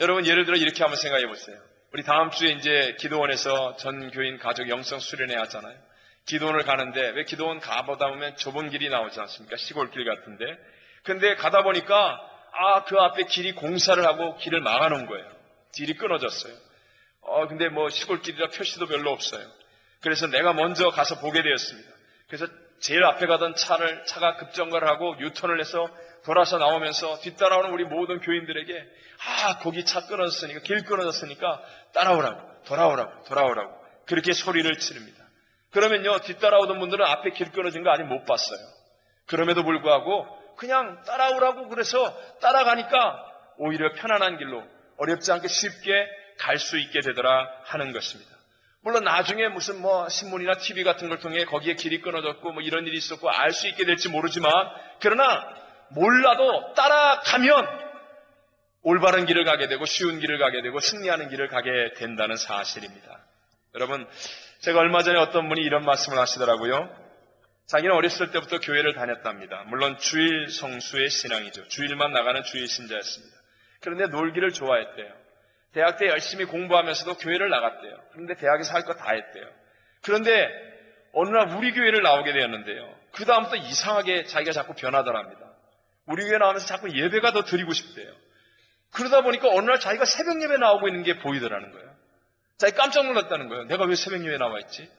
여러분, 예를 들어 이렇게 한번 생각해 보세요. 우리 다음 주에 이제 기도원에서 전 교인 가족 영성 수련회 하잖아요. 기도원을 가는데 왜 기도원 가보다 보면 좁은 길이 나오지 않습니까? 시골길 같은데. 근데 가다 보니까 그 앞에 길이 공사를 하고 길을 막아놓은 거예요. 길이 끊어졌어요. 근데 뭐 시골길이라 표시도 별로 없어요. 그래서 내가 먼저 가서 보게 되었습니다. 그래서 제일 앞에 가던 차가 급정거를 하고 유턴을 해서 돌아서 나오면서 뒤따라오는 우리 모든 교인들에게 거기 차 끊어졌으니까, 길 끊어졌으니까 따라오라고, 돌아오라고 그렇게 소리를 치릅니다. 그러면요, 뒤따라오던 분들은 앞에 길 끊어진 거 아직 못 봤어요. 그럼에도 불구하고 그냥 따라오라고 그래서 따라가니까 오히려 편안한 길로 어렵지 않게 쉽게 갈 수 있게 되더라 하는 것입니다. 물론 나중에 무슨 신문이나 TV 같은 걸 통해 거기에 길이 끊어졌고 이런 일이 있었고 알 수 있게 될지 모르지만, 그러나 몰라도 따라가면 올바른 길을 가게 되고 쉬운 길을 가게 되고 승리하는 길을 가게 된다는 사실입니다. 여러분, 제가 얼마 전에 어떤 분이 이런 말씀을 하시더라고요. 자기는 어렸을 때부터 교회를 다녔답니다. 물론 주일 성수의 신앙이죠. 주일만 나가는 주일 신자였습니다. 그런데 놀기를 좋아했대요. 대학 때 열심히 공부하면서도 교회를 나갔대요. 그런데 대학에서 할 거 다 했대요. 그런데 어느 날 우리 교회를 나오게 되었는데요. 그 다음부터 이상하게 자기가 자꾸 변하더랍니다. 우리 교회 나오면서 자꾸 예배가 더 드리고 싶대요. 그러다 보니까 어느 날 자기가 새벽 예배 나오고 있는 게 보이더라는 거예요. 자기 깜짝 놀랐다는 거예요. 내가 왜 새벽 예배 나와 있지?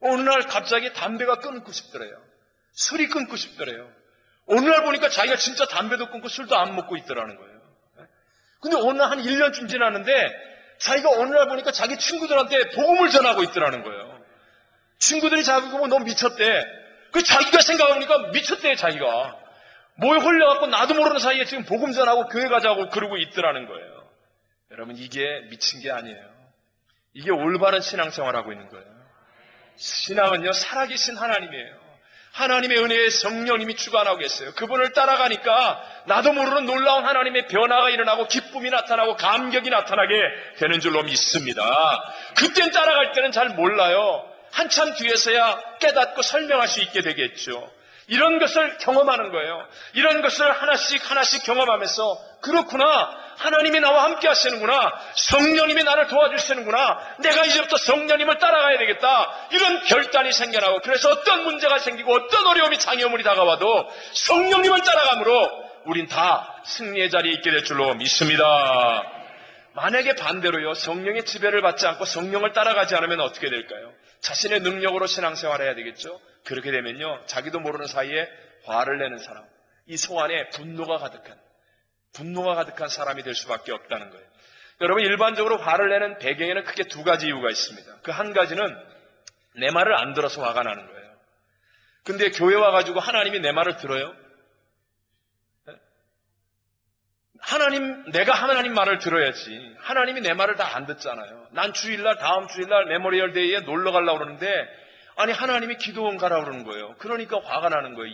어느 날 갑자기 담배가 끊고 싶더래요. 술이 끊고 싶더래요. 어느 날 보니까 자기가 진짜 담배도 끊고 술도 안 먹고 있더라는 거예요. 근데 어느 날 한 1년쯤 지났는데 자기가 어느 날 보니까 자기 친구들한테 복음을 전하고 있더라는 거예요. 친구들이 자기 보고 너 미쳤대. 그 자기가 생각해보니까 미쳤대, 자기가. 뭐에 홀려갖고 나도 모르는 사이에 지금 복음 전하고 교회 가자고 그러고 있더라는 거예요. 여러분, 이게 미친 게 아니에요. 이게 올바른 신앙생활을 하고 있는 거예요. 신앙은요, 살아계신 하나님이에요. 하나님의 은혜에 성령님이 주관하고 계세요. 그분을 따라가니까 나도 모르는 놀라운 하나님의 변화가 일어나고 기쁨이 나타나고 감격이 나타나게 되는 줄로 믿습니다. 그땐 따라갈 때는 잘 몰라요. 한참 뒤에서야 깨닫고 설명할 수 있게 되겠죠. 이런 것을 경험하는 거예요. 이런 것을 하나씩 하나씩 경험하면서 그렇구나. 하나님이 나와 함께 하시는구나. 성령님이 나를 도와주시는구나. 내가 이제부터 성령님을 따라가야 되겠다. 이런 결단이 생겨나고 그래서 어떤 문제가 생기고 어떤 어려움이 장애물이 다가와도 성령님을 따라가므로 우린 다 승리의 자리에 있게 될 줄로 믿습니다. 만약에 반대로요. 성령의 지배를 받지 않고 성령을 따라가지 않으면 어떻게 될까요? 자신의 능력으로 신앙생활을 해야 되겠죠. 그렇게 되면요. 자기도 모르는 사이에 화를 내는 사람, 이 속 안에 분노가 가득한 사람이 될 수밖에 없다는 거예요. 여러분, 일반적으로 화를 내는 배경에는 크게 두 가지 이유가 있습니다. 그 한 가지는 내 말을 안 들어서 화가 나는 거예요. 근데 교회 와가지고 하나님이 내 말을 들어요? 내가 하나님 말을 들어야지. 하나님이 내 말을 다 안 듣잖아요. 난 주일날, 다음 주일날 메모리얼 데이에 놀러 가려고 그러는데, 아니, 하나님이 기도원 가라고 그러는 거예요. 그러니까 화가 나는 거예요.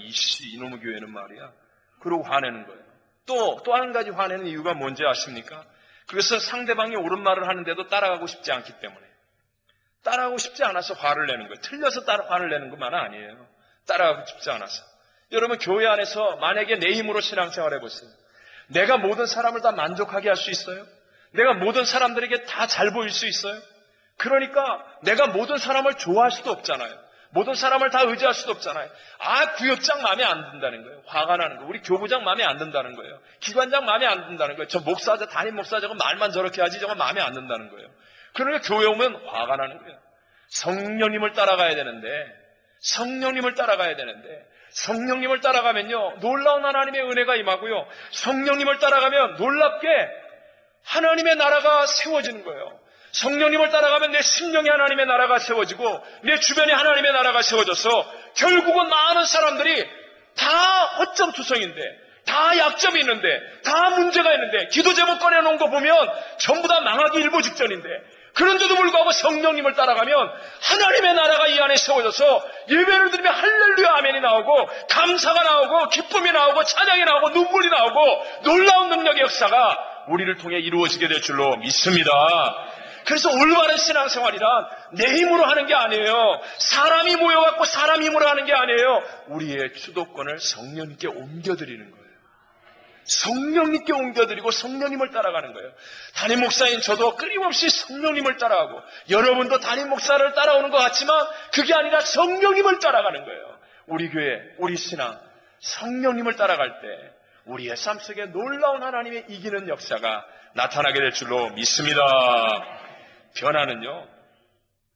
이놈의 교회는 말이야. 그러고 화내는 거예요. 또 한 가지 화내는 이유가 뭔지 아십니까? 그것은 상대방이 옳은 말을 하는데도 따라가고 싶지 않기 때문에. 따라가고 싶지 않아서 화를 내는 거예요. 틀려서 화를 내는 것만 아니에요. 따라가고 싶지 않아서. 여러분, 교회 안에서 만약에 내 힘으로 신앙생활 해보세요. 내가 모든 사람을 다 만족하게 할 수 있어요? 내가 모든 사람들에게 다 잘 보일 수 있어요? 그러니까 내가 모든 사람을 좋아할 수도 없잖아요. 모든 사람을 다 의지할 수도 없잖아요. 구역장 마음에 안 든다는 거예요. 화가 나는 거예요. 우리 교부장 마음에 안 든다는 거예요. 기관장 마음에 안 든다는 거예요. 저 담임 목사 저거 말만 저렇게 하지 저거 마음에 안 든다는 거예요. 그러니까 교회 오면 화가 나는 거예요. 성령님을 따라가야 되는데 성령님을 따라가면요 놀라운 하나님의 은혜가 임하고요. 성령님을 따라가면 놀랍게 하나님의 나라가 세워지는 거예요. 성령님을 따라가면 내 심령에 하나님의 나라가 세워지고 내 주변에 하나님의 나라가 세워져서 결국은 많은 사람들이 다 허점투성인데 다 약점이 있는데 다 문제가 있는데 기도 제목 꺼내놓은 거 보면 전부 다 망하기 일보 직전인데 그런데도 불구하고 성령님을 따라가면 하나님의 나라가 이 안에 세워져서 예배를 드리면 할렐루야 아멘이 나오고 감사가 나오고 기쁨이 나오고 찬양이 나오고 눈물이 나오고 놀라운 능력의 역사가 우리를 통해 이루어지게 될 줄로 믿습니다. 그래서 올바른 신앙생활이란 내 힘으로 하는 게 아니에요. 사람이 모여갖고 사람 힘으로 하는 게 아니에요. 우리의 주도권을 성령님께 옮겨드리는 거예요. 성령님께 옮겨드리고 성령님을 따라가는 거예요. 담임 목사인 저도 끊임없이 성령님을 따라가고 여러분도 담임 목사를 따라오는 것 같지만 그게 아니라 성령님을 따라가는 거예요. 우리 교회, 우리 신앙, 성령님을 따라갈 때 우리의 삶 속에 놀라운 하나님의 이기는 역사가 나타나게 될 줄로 믿습니다. 변화는요,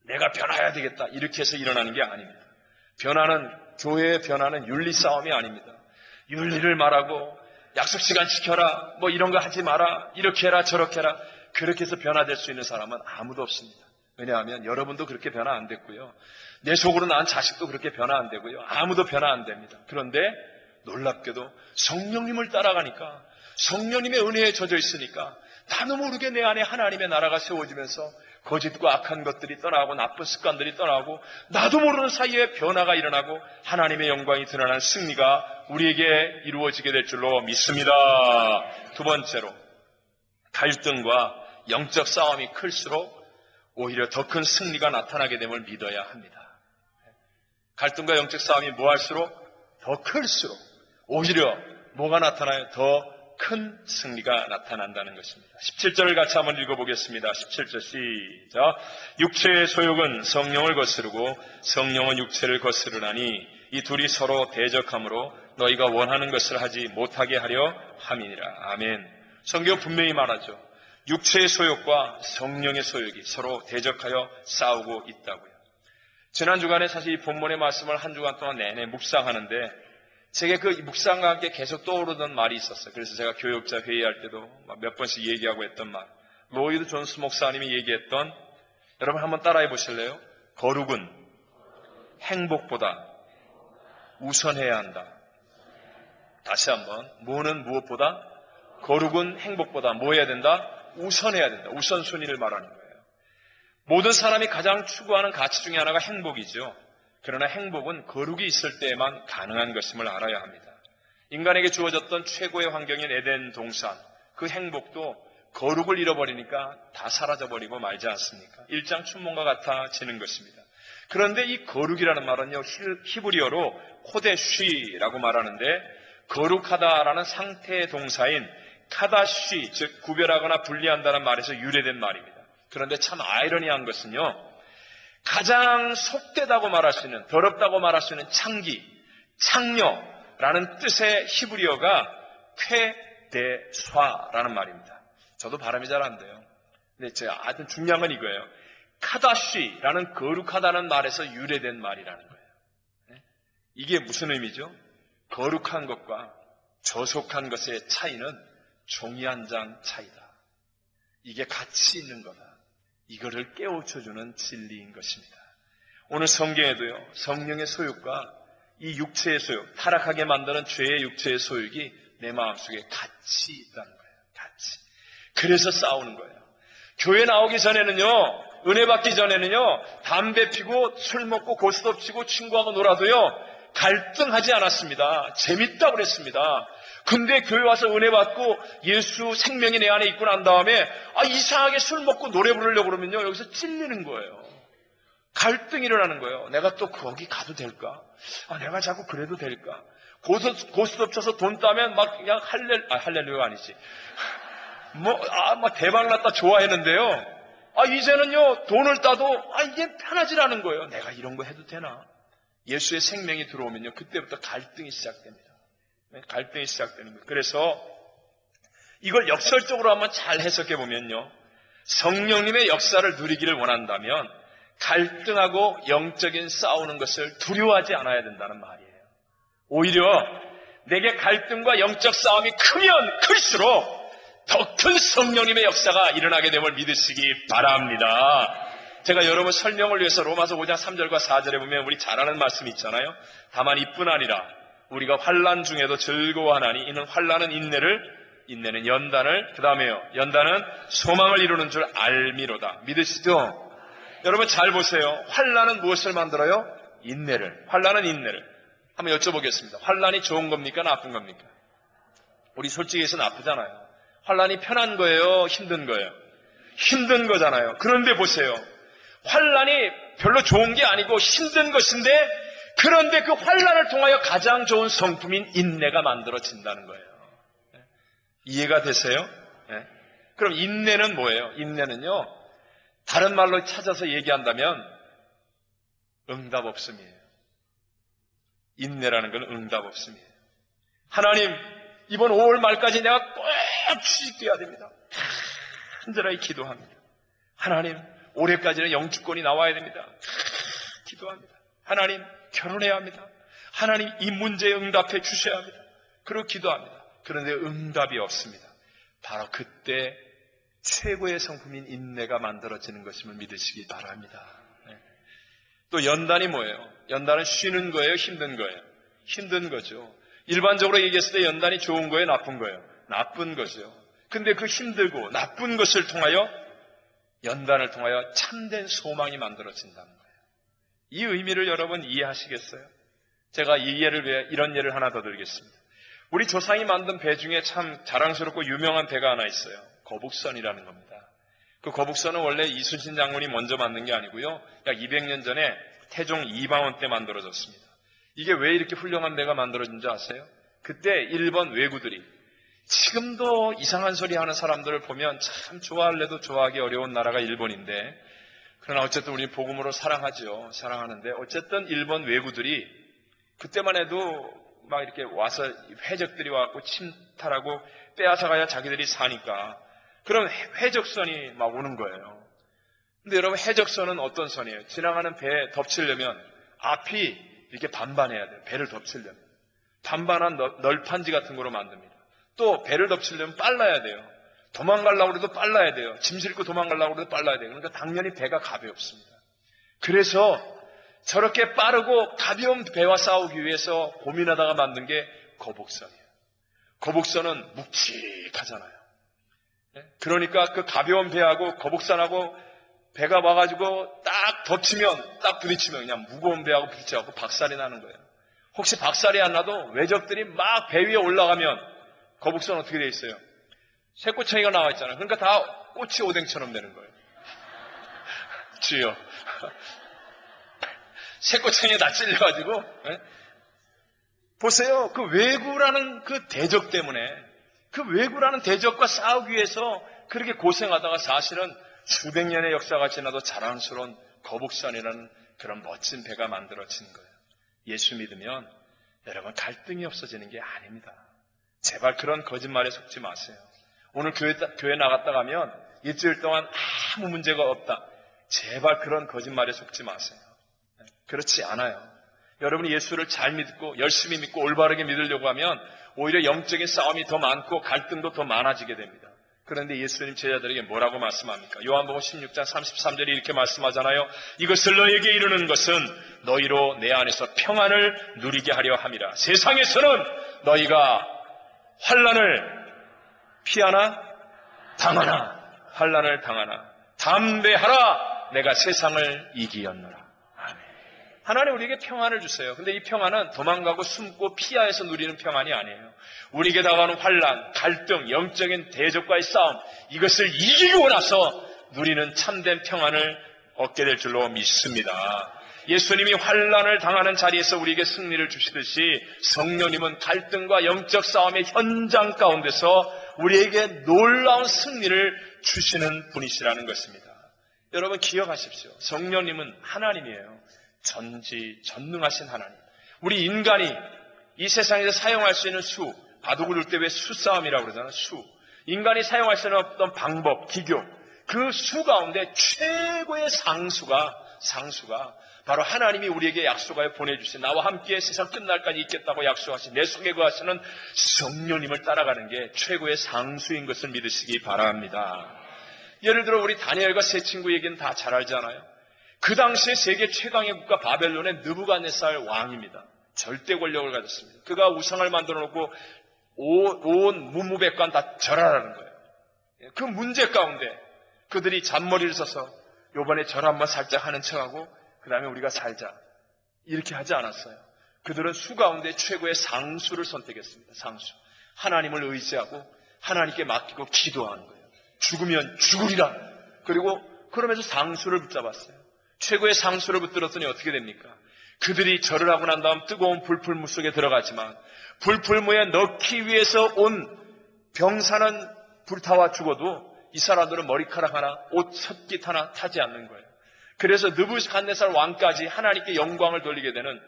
내가 변화해야 되겠다 이렇게 해서 일어나는 게 아닙니다. 교회의 변화는 윤리 싸움이 아닙니다. 윤리를 말하고 약속 시간 지켜라, 뭐 이런 거 하지 마라, 이렇게 해라 저렇게 해라, 그렇게 해서 변화될 수 있는 사람은 아무도 없습니다. 왜냐하면 여러분도 그렇게 변화 안 됐고요. 내 속으로 낳은 자식도 그렇게 변화 안 되고요. 아무도 변화 안 됩니다. 그런데 놀랍게도 성령님을 따라가니까 성령님의 은혜에 젖어 있으니까 나도 모르게 내 안에 하나님의 나라가 세워지면서 거짓과 악한 것들이 떠나고 나쁜 습관들이 떠나고 나도 모르는 사이에 변화가 일어나고 하나님의 영광이 드러나는 승리가 우리에게 이루어지게 될 줄로 믿습니다. 두 번째로 갈등과 영적 싸움이 클수록 오히려 더 큰 승리가 나타나게 됨을 믿어야 합니다. 갈등과 영적 싸움이 뭐할수록 더 클수록 오히려 뭐가 나타나요? 더 큰 승리가 나타난다는 것입니다. 17절을 같이 한번 읽어보겠습니다. 17절 시작. 육체의 소욕은 성령을 거스르고 성령은 육체를 거스르나니 이 둘이 서로 대적함으로 너희가 원하는 것을 하지 못하게 하려 함이니라. 아멘. 성경 분명히 말하죠. 육체의 소욕과 성령의 소욕이 서로 대적하여 싸우고 있다고요. 지난 주간에 사실 이 본문의 말씀을 한 주간 동안 내내 묵상하는데 제게 그 묵상과 함께 계속 떠오르던 말이 있었어요. 그래서 제가 교역자 회의할 때도 몇 번씩 얘기하고 했던 말. 로이드 존스 목사님이 얘기했던, 여러분 한번 따라해 보실래요? 거룩은 행복보다 우선해야 한다. 다시 한번. 뭐는 무엇보다? 거룩은 행복보다 뭐 해야 된다? 우선해야 된다. 우선순위를 말하는 거예요. 모든 사람이 가장 추구하는 가치 중에 하나가 행복이죠. 그러나 행복은 거룩이 있을 때에만 가능한 것임을 알아야 합니다. 인간에게 주어졌던 최고의 환경인 에덴 동산, 그 행복도 거룩을 잃어버리니까 다 사라져버리고 말지 않습니까? 일장 춘몽과 같아지는 것입니다. 그런데 이 거룩이라는 말은요, 히브리어로 코데쉬라고 말하는데, 거룩하다라는 상태의 동사인 카다쉬, 즉 구별하거나 분리한다는 말에서 유래된 말입니다. 그런데 참 아이러니한 것은요, 가장 속되다고 말할 수 있는, 더럽다고 말할 수 있는 창기, 창녀라는 뜻의 히브리어가 쾌데쏴라는 말입니다. 저도 발음이 잘 안 돼요. 근데 제가 하여튼 중요한 건 이거예요. 카다쉬라는 거룩하다는 말에서 유래된 말이라는 거예요. 이게 무슨 의미죠? 거룩한 것과 저속한 것의 차이는 종이 한 장 차이다. 이게 가치 있는 거다. 이거를 깨우쳐주는 진리인 것입니다. 오늘 성경에도요, 성령의 소욕과 이 육체의 소욕, 타락하게 만드는 죄의 육체의 소욕이 내 마음속에 같이 있다는 거예요. 같이. 그래서 싸우는 거예요. 교회 나오기 전에는요, 은혜 받기 전에는요, 담배 피고 술 먹고 고스톱 치고 친구하고 놀아도요, 갈등하지 않았습니다. 재밌다고 그랬습니다. 근데 교회 와서 은혜 받고 예수 생명이 내 안에 있고 난 다음에 이상하게 술 먹고 노래 부르려고 그러면요, 여기서 찔리는 거예요. 갈등이 일어나는 거예요. 내가 또 거기 가도 될까? 내가 자꾸 그래도 될까? 고스톱 쳐서 돈 따면 막 그냥 할렐루야가 아니지. 대박 났다 좋아했는데요. 이제는요, 돈을 따도 이게 편하지 않은 거예요. 내가 이런 거 해도 되나? 예수의 생명이 들어오면요, 그때부터 갈등이 시작됩니다. 갈등이 시작되는 거예요. 그래서 이걸 역설적으로 한번 잘 해석해 보면요, 성령님의 역사를 누리기를 원한다면 갈등하고 영적인 싸우는 것을 두려워하지 않아야 된다는 말이에요. 오히려 내게 갈등과 영적 싸움이 크면 클수록 더 큰 성령님의 역사가 일어나게 됨을 믿으시기 바랍니다. 제가 여러분 설명을 위해서 로마서 5장 3절과 4절에 보면 우리 잘 아는 말씀이 있잖아요. 다만 이뿐 아니라 우리가 환난 중에도 즐거워하나니 이는 환난은 인내는 연단을, 그 다음에요, 연단은 소망을 이루는 줄 알미로다. 믿으시죠? 여러분 잘 보세요. 환난은 무엇을 만들어요? 환난은 인내를. 한번 여쭤보겠습니다. 환난이 좋은 겁니까? 나쁜 겁니까? 우리 솔직히 해서 나쁘잖아요. 환난이 편한 거예요? 힘든 거예요? 힘든 거잖아요. 그런데 보세요. 환난이 별로 좋은 게 아니고 힘든 것인데, 그런데 그 환난을 통하여 가장 좋은 성품인 인내가 만들어진다는 거예요. 이해가 되세요? 네. 그럼 인내는 뭐예요? 인내는요, 다른 말로 찾아서 얘기한다면 응답 없음이에요. 인내라는 건 응답 없음이에요. 하나님, 이번 5월 말까지 내가 꼭 취직돼야 됩니다. 간절하게 기도합니다. 하나님, 올해까지는 영주권이 나와야 됩니다. 기도합니다. 하나님, 결혼해야 합니다. 하나님, 이 문제에 응답해 주셔야 합니다. 그리고 기도합니다. 그런데 응답이 없습니다. 바로 그때 최고의 성품인 인내가 만들어지는 것임을 믿으시기 바랍니다. 네. 또 연단이 뭐예요? 연단은 쉬는 거예요? 힘든 거예요? 힘든 거죠. 일반적으로 얘기했을 때 연단이 좋은 거예요? 나쁜 거예요? 나쁜 거죠. 근데 그 힘들고 나쁜 것을 통하여, 연단을 통하여 참된 소망이 만들어진다는 거예요. 이 의미를 여러분 이해하시겠어요? 제가 이런 예를 하나 더 드리겠습니다. 우리 조상이 만든 배 중에 참 자랑스럽고 유명한 배가 하나 있어요. 거북선이라는 겁니다. 그 거북선은 원래 이순신 장군이 먼저 만든 게 아니고요, 약 200년 전에 태종 이방원 때 만들어졌습니다. 이게 왜 이렇게 훌륭한 배가 만들어진 줄 아세요? 그때 일본 왜구들이, 지금도 이상한 소리 하는 사람들을 보면 참 좋아할래도 좋아하기 어려운 나라가 일본인데, 그러나 어쨌든 우리 복음으로 사랑하죠. 사랑하는데, 어쨌든 일본 왜구들이 그때만 해도 막 이렇게 와서 해적들이 와갖고 침탈하고 빼앗아가야 자기들이 사니까, 그럼 해적선이 막 오는 거예요. 근데 여러분, 해적선은 어떤 선이에요? 지나가는 배에 덮치려면 앞이 이렇게 반반해야 돼요. 배를 덮치려면. 반반한 널판지 같은 거로 만듭니다. 또 배를 덮치려면 빨라야 돼요. 도망가려고 해도 빨라야 돼요. 짐 싣고 도망가려고 해도 빨라야 돼요. 그러니까 당연히 배가 가볍습니다. 그래서 저렇게 빠르고 가벼운 배와 싸우기 위해서 고민하다가 만든 게 거북선이에요. 거북선은 묵직하잖아요. 그러니까 그 가벼운 배하고 거북선하고 배가 와가지고 딱 덮치면 딱 부딪히면 그냥 무거운 배하고 부딪혀갖고 박살이 나는 거예요. 혹시 박살이 안 나도 외적들이 막 배 위에 올라가면 거북선은 어떻게 돼 있어요? 새꼬챙이가 나와 있잖아요. 그러니까 다 꼬치 오뎅처럼 되는 거예요. 주여. 새꼬챙이에 다 찔려가지고. 네? 보세요. 그 왜구라는 그 대적 때문에, 그 왜구라는 대적과 싸우기 위해서 그렇게 고생하다가 사실은 수백 년의 역사가 지나도 자랑스러운 거북선이라는 그런 멋진 배가 만들어진 거예요. 예수 믿으면 여러분 갈등이 없어지는 게 아닙니다. 제발 그런 거짓말에 속지 마세요. 오늘 교회 나갔다 가면 일주일 동안 아무 문제가 없다. 제발 그런 거짓말에 속지 마세요. 그렇지 않아요. 여러분이 예수를 잘 믿고 열심히 믿고 올바르게 믿으려고 하면 오히려 영적인 싸움이 더 많고 갈등도 더 많아지게 됩니다. 그런데 예수님 제자들에게 뭐라고 말씀합니까? 요한복음 16장 33절에 이렇게 말씀하잖아요. 이것을 너에게 이루는 것은 너희로 내 안에서 평안을 누리게 하려 함이라. 세상에서는 너희가 환난을 피하나 당하나 환난을 당하나 담대하라. 내가 세상을 이기었노라. 아멘. 하나님 우리에게 평안을 주세요. 근데 이 평안은 도망가고 숨고 피하여서 누리는 평안이 아니에요. 우리에게 다가오는 환난, 갈등, 영적인 대적과의 싸움, 이것을 이기고 나서 누리는 참된 평안을 얻게 될 줄로 믿습니다. 예수님이 환난을 당하는 자리에서 우리에게 승리를 주시듯이 성령님은 갈등과 영적 싸움의 현장 가운데서 우리에게 놀라운 승리를 주시는 분이시라는 것입니다. 여러분 기억하십시오. 성령님은 하나님이에요. 전지전능하신 하나님. 우리 인간이 이 세상에서 사용할 수 있는 수, 바둑을 둘 때 왜 수싸움이라고 그러잖아요. 수. 인간이 사용할 수 있는 어떤 방법, 기교, 그 수 가운데 최고의 상수가 바로 하나님이 우리에게 약속하여 보내주신 나와 함께 세상 끝날까지 있겠다고 약속하신 내 속에 거하시는 성령님을 따라가는 게 최고의 상수인 것을 믿으시기 바랍니다. 예를 들어 우리 다니엘과 세 친구 얘기는 다 잘 알잖아요. 그 당시에 세계 최강의 국가 바벨론의 느부갓네살 왕입니다. 절대 권력을 가졌습니다. 그가 우상을 만들어 놓고 온 문무백관 다 절하라는 거예요. 그 문제 가운데 그들이 잔머리를 써서 요번에 절 한번 살짝 하는 척하고 그 다음에 우리가 살자 이렇게 하지 않았어요. 그들은 수 가운데 최고의 상수를 선택했습니다. 상수. 하나님을 의지하고 하나님께 맡기고 기도하는 거예요. 죽으면 죽으리라. 그리고 그러면서 상수를 붙잡았어요. 최고의 상수를 붙들었더니 어떻게 됩니까? 그들이 절을 하고 난 다음 뜨거운 불풀무 속에 들어가지만 불풀무에 넣기 위해서 온 병사는 불타와 죽어도 이 사람들은 머리카락 하나, 옷 첫깃 하나 타지 않는 거예요. 그래서 느부갓네살 왕까지 하나님께 영광을 돌리게 되는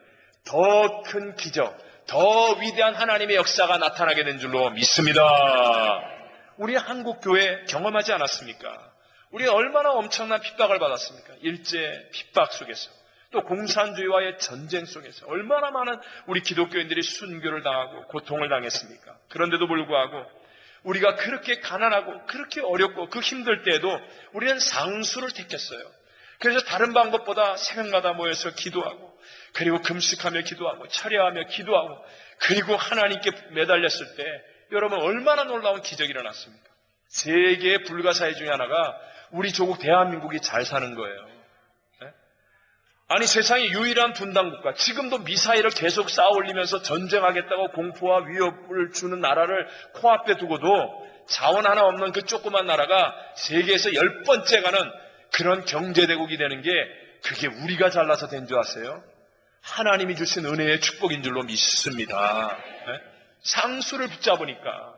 더 큰 기적, 더 위대한 하나님의 역사가 나타나게 된 줄로 믿습니다. 우리 한국 교회 경험하지 않았습니까? 우리가 얼마나 엄청난 핍박을 받았습니까? 일제 핍박 속에서 또 공산주의와의 전쟁 속에서 얼마나 많은 우리 기독교인들이 순교를 당하고 고통을 당했습니까? 그런데도 불구하고 우리가 그렇게 가난하고 그렇게 어렵고 그 힘들 때에도 우리는 상수를 택했어요. 그래서 다른 방법보다 새벽마다 모여서 기도하고 그리고 금식하며 기도하고 철야하며 기도하고 그리고 하나님께 매달렸을 때 여러분 얼마나 놀라운 기적이 일어났습니까? 세계의 불가사의 중에 하나가 우리 조국 대한민국이 잘 사는 거예요. 아니 세상의 유일한 분단국가, 지금도 미사일을 계속 쌓아 올리면서 전쟁하겠다고 공포와 위협을 주는 나라를 코앞에 두고도 자원 하나 없는 그 조그만 나라가 세계에서 10번째 가는 그런 경제대국이 되는 게 그게 우리가 잘나서 된 줄 아세요? 하나님이 주신 은혜의 축복인 줄로 믿습니다. 상수를 붙잡으니까.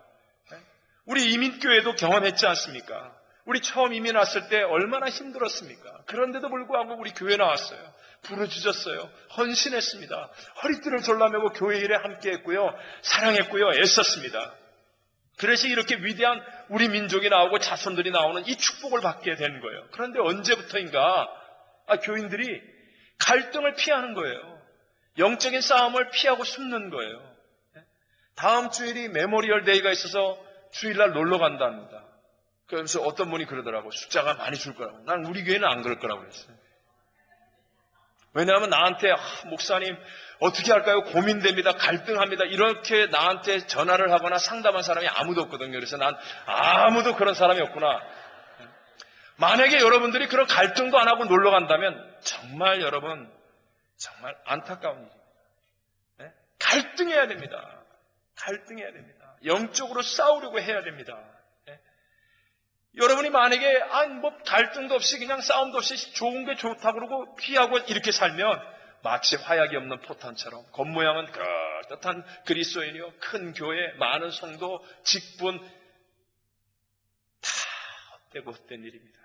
우리 이민교회도 경험했지 않습니까? 우리 처음 이민 왔을 때 얼마나 힘들었습니까? 그런데도 불구하고 우리 교회 나왔어요. 부르짖었어요. 헌신했습니다. 허리띠를 졸라매고 교회 일에 함께했고요. 사랑했고요. 애썼습니다. 그래서 이렇게 위대한 우리 민족이 나오고 자손들이 나오는 이 축복을 받게 된 거예요. 그런데 언제부터인가 교인들이 갈등을 피하는 거예요. 영적인 싸움을 피하고 숨는 거예요. 다음 주일이 메모리얼 데이가 있어서 주일날 놀러 간답니다. 그러면서 어떤 분이 그러더라고. 숫자가 많이 줄 거라고. 난 우리 교회는 안 그럴 거라고 그랬어요. 왜냐하면 나한테 목사님 어떻게 할까요? 고민됩니다. 갈등합니다. 이렇게 나한테 전화를 하거나 상담한 사람이 아무도 없거든요. 그래서 난 아무도 그런 사람이 없구나. 만약에 여러분들이 그런 갈등도 안 하고 놀러 간다면 정말 여러분 정말 안타까운 일입니다. 네? 갈등해야 됩니다. 갈등해야 됩니다. 영적으로 싸우려고 해야 됩니다. 네? 여러분이 만약에 뭐 갈등도 없이 그냥 싸움도 없이 좋은 게 좋다고 그러고 피하고 이렇게 살면 마치 화약이 없는 포탄처럼 겉모양은 그럴듯한 그리스도인이요 큰 교회 많은 성도 직분 다 헛되고 헛된 일입니다.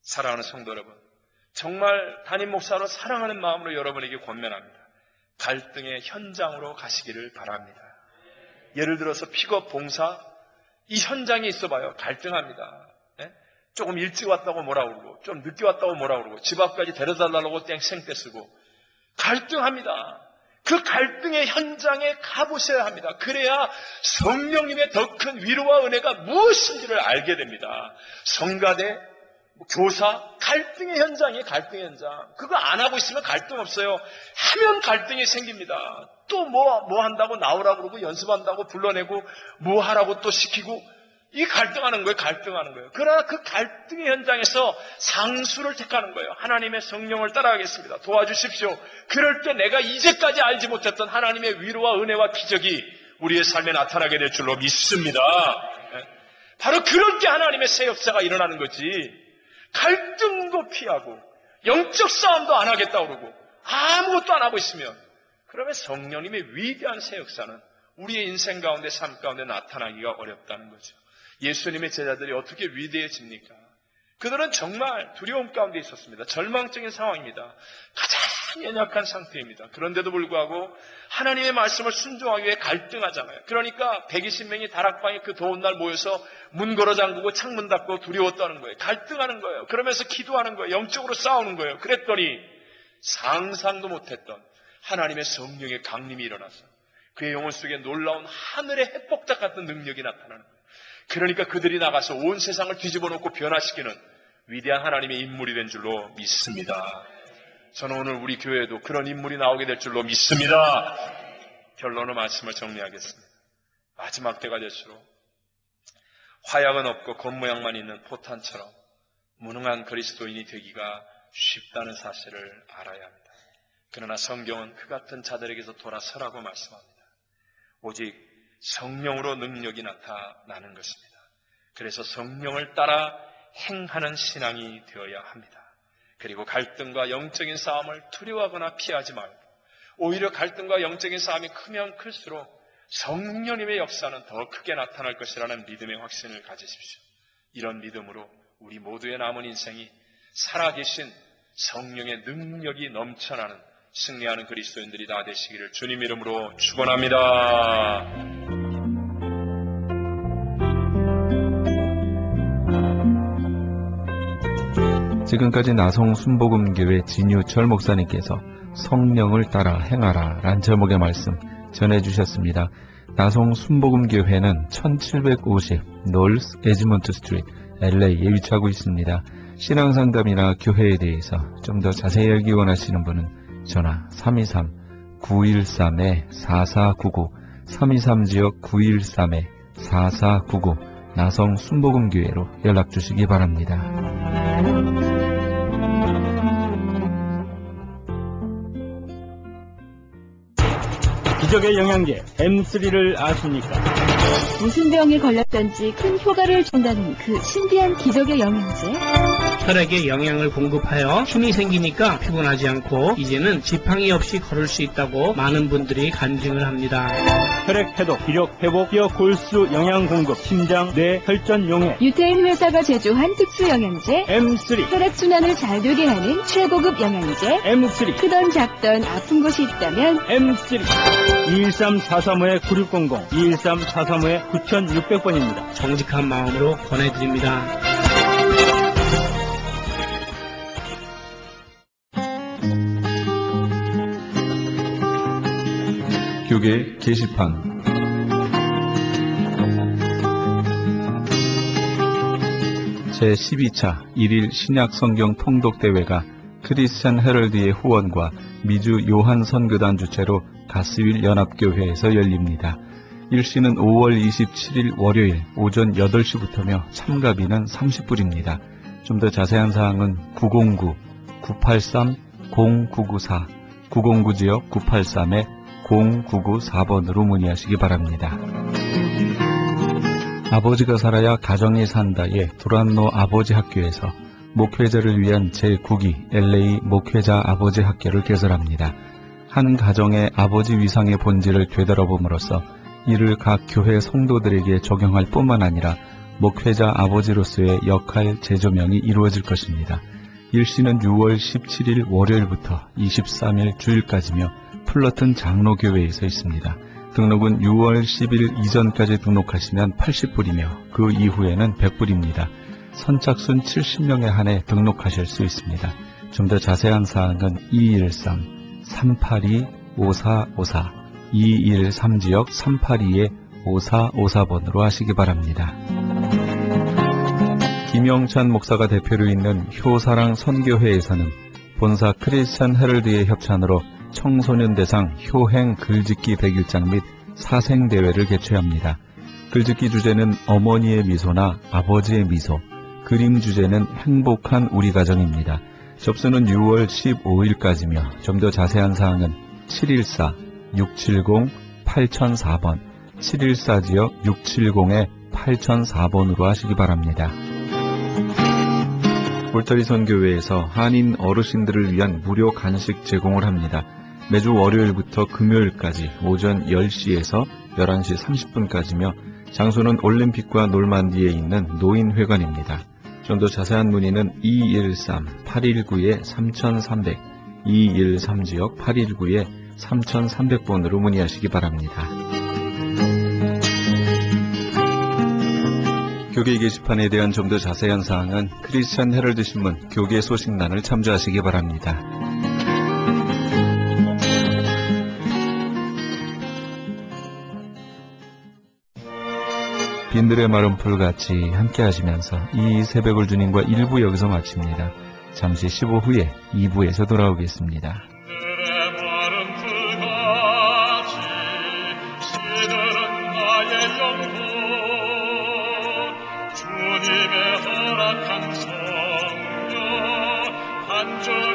사랑하는 성도 여러분, 정말 담임 목사로 사랑하는 마음으로 여러분에게 권면합니다. 갈등의 현장으로 가시기를 바랍니다. 예를 들어서 픽업 봉사, 이 현장에 있어봐요. 갈등합니다. 네? 조금 일찍 왔다고 뭐라 그러고, 좀 늦게 왔다고 뭐라 그러고, 집 앞까지 데려달라고 생떼 쓰고, 갈등합니다. 그 갈등의 현장에 가보셔야 합니다. 그래야 성령님의 더 큰 위로와 은혜가 무엇인지를 알게 됩니다. 성가대, 교사, 갈등의 현장이에요. 갈등의 현장. 그거 안 하고 있으면 갈등 없어요. 하면 갈등이 생깁니다. 또 뭐 한다고 나오라고 그러고 연습한다고 불러내고 뭐 하라고 또 시키고 이 갈등하는 거예요. 갈등하는 거예요. 그러나 그 갈등의 현장에서 상수를 택하는 거예요. 하나님의 성령을 따라가겠습니다. 도와주십시오. 그럴 때 내가 이제까지 알지 못했던 하나님의 위로와 은혜와 기적이 우리의 삶에 나타나게 될 줄로 믿습니다. 바로 그럴 때 하나님의 새 역사가 일어나는 거지. 갈등도 피하고 영적 싸움도 안 하겠다고 그러고 아무것도 안 하고 있으면 그러면 성령님의 위대한 새 역사는 우리의 인생 가운데 삶 가운데 나타나기가 어렵다는 거죠. 예수님의 제자들이 어떻게 위대해집니까? 그들은 정말 두려움 가운데 있었습니다. 절망적인 상황입니다. 가장 연약한 상태입니다. 그런데도 불구하고 하나님의 말씀을 순종하기 위해 갈등하잖아요. 그러니까 120명이 다락방에 그 더운 날 모여서 문 걸어 잠그고 창문 닫고 두려웠다는 거예요. 갈등하는 거예요. 그러면서 기도하는 거예요. 영적으로 싸우는 거예요. 그랬더니 상상도 못했던 하나님의 성령의 강림이 일어나서 그의 영혼 속에 놀라운 하늘의 햇복닭 같은 능력이 나타나는 거예요. 그러니까 그들이 나가서 온 세상을 뒤집어 놓고 변화시키는 위대한 하나님의 인물이 된 줄로 믿습니다. 저는 오늘 우리 교회에도 그런 인물이 나오게 될 줄로 믿습니다. 결론의 말씀을 정리하겠습니다. 마지막 때가 될수록 화약은 없고 겉모양만 있는 포탄처럼 무능한 그리스도인이 되기가 쉽다는 사실을 알아야 합니다. 그러나 성경은 그 같은 자들에게서 돌아서라고 말씀합니다. 오직 성령으로 능력이 나타나는 것입니다. 그래서 성령을 따라 행하는 신앙이 되어야 합니다. 그리고 갈등과 영적인 싸움을 두려워하거나 피하지 말고 오히려 갈등과 영적인 싸움이 크면 클수록 성령님의 역사는 더 크게 나타날 것이라는 믿음의 확신을 가지십시오. 이런 믿음으로 우리 모두의 남은 인생이 살아계신 성령의 능력이 넘쳐나는 승리하는 그리스도인들이 다 되시기를 주님 이름으로 축원합니다. 지금까지 나성 순복음교회 진유철 목사님께서 성령을 따라 행하라 란 제목의 말씀 전해주셨습니다. 나성 순복음교회는 1750 노스 에즈먼트 스트리트 LA에 위치하고 있습니다. 신앙상담이나 교회에 대해서 좀 더 자세히 알기 원하시는 분은 전화 323-913-4499 323지역 913-4499 나성 순복음교회로 연락주시기 바랍니다. 기적의 영양제 M3를 아십니까? 무슨 병에 걸렸던지 큰 효과를 준다는 그 신비한 기적의 영양제. 혈액에 영양을 공급하여 힘이 생기니까 피곤하지 않고 이제는 지팡이 없이 걸을 수 있다고 많은 분들이 간증을 합니다. 혈액 해독, 기력 회복, 뼈 골수 영양 공급, 심장, 뇌, 혈전 용해. 유태인 회사가 제조한 특수 영양제. M3. 혈액 순환을 잘 되게 하는 최고급 영양제. M3. 크던 작던 아픈 곳이 있다면 M3. 213-435-9600, 213-435-9600번입니다. 정직한 마음으로 권해드립니다. 교계 게시판 제12차 1일 신약성경 통독대회가 크리스찬 헤럴드의 후원과 미주 요한 선교단 주최로 가스윌 연합교회에서 열립니다. 일시는 5월 27일 월요일 오전 8시부터며 참가비는 30불입니다. 좀 더 자세한 사항은 909-983-0994, 909지역 983-0994번으로 문의하시기 바랍니다. 아버지가 살아야 가정이 산다의 도란노 아버지 학교에서 목회자를 위한 제9기 LA 목회자 아버지 학교를 개설합니다. 한 가정의 아버지 위상의 본질을 되돌아봄으로써 이를 각 교회 성도들에게 적용할 뿐만 아니라 목회자 아버지로서의 역할 재조명이 이루어질 것입니다. 일시는 6월 17일 월요일부터 23일 주일까지며 플러튼 장로교회에서 있습니다. 등록은 6월 10일 이전까지 등록하시면 80불이며 그 이후에는 100불입니다. 선착순 70명에 한해 등록하실 수 있습니다. 좀 더 자세한 사항은 213-382-5454, 213지역 382-5454번으로 하시기 바랍니다. 김영찬 목사가 대표로 있는 효사랑 선교회에서는 본사 크리스천 헤럴드의 협찬으로 청소년 대상 효행 글짓기 100일장 및 사생대회를 개최합니다. 글짓기 주제는 어머니의 미소나 아버지의 미소, 그림 주제는 행복한 우리 가정입니다. 접수는 6월 15일까지며 좀 더 자세한 사항은 714-670-8004번, 714지역 670-8004번으로 하시기 바랍니다. 울타리 선교회에서 한인 어르신들을 위한 무료 간식 제공을 합니다. 매주 월요일부터 금요일까지 오전 10시에서 11시 30분까지며 장소는 올림픽과 놀만디에 있는 노인회관입니다. 좀 더 자세한 문의는 213-819-3300, 213지역 819-3300번으로 문의하시기 바랍니다. 교계 게시판에 대한 좀 더 자세한 사항은 크리스천 헤럴드 신문 교계 소식란을 참조하시기 바랍니다. 빈들의 마른 풀같이 함께 하시면서 이 새벽을 주님과 1부 여기서 마칩니다. 잠시 15 후에 2부에서 돌아오겠습니다. 주님의 허락한 성령 한절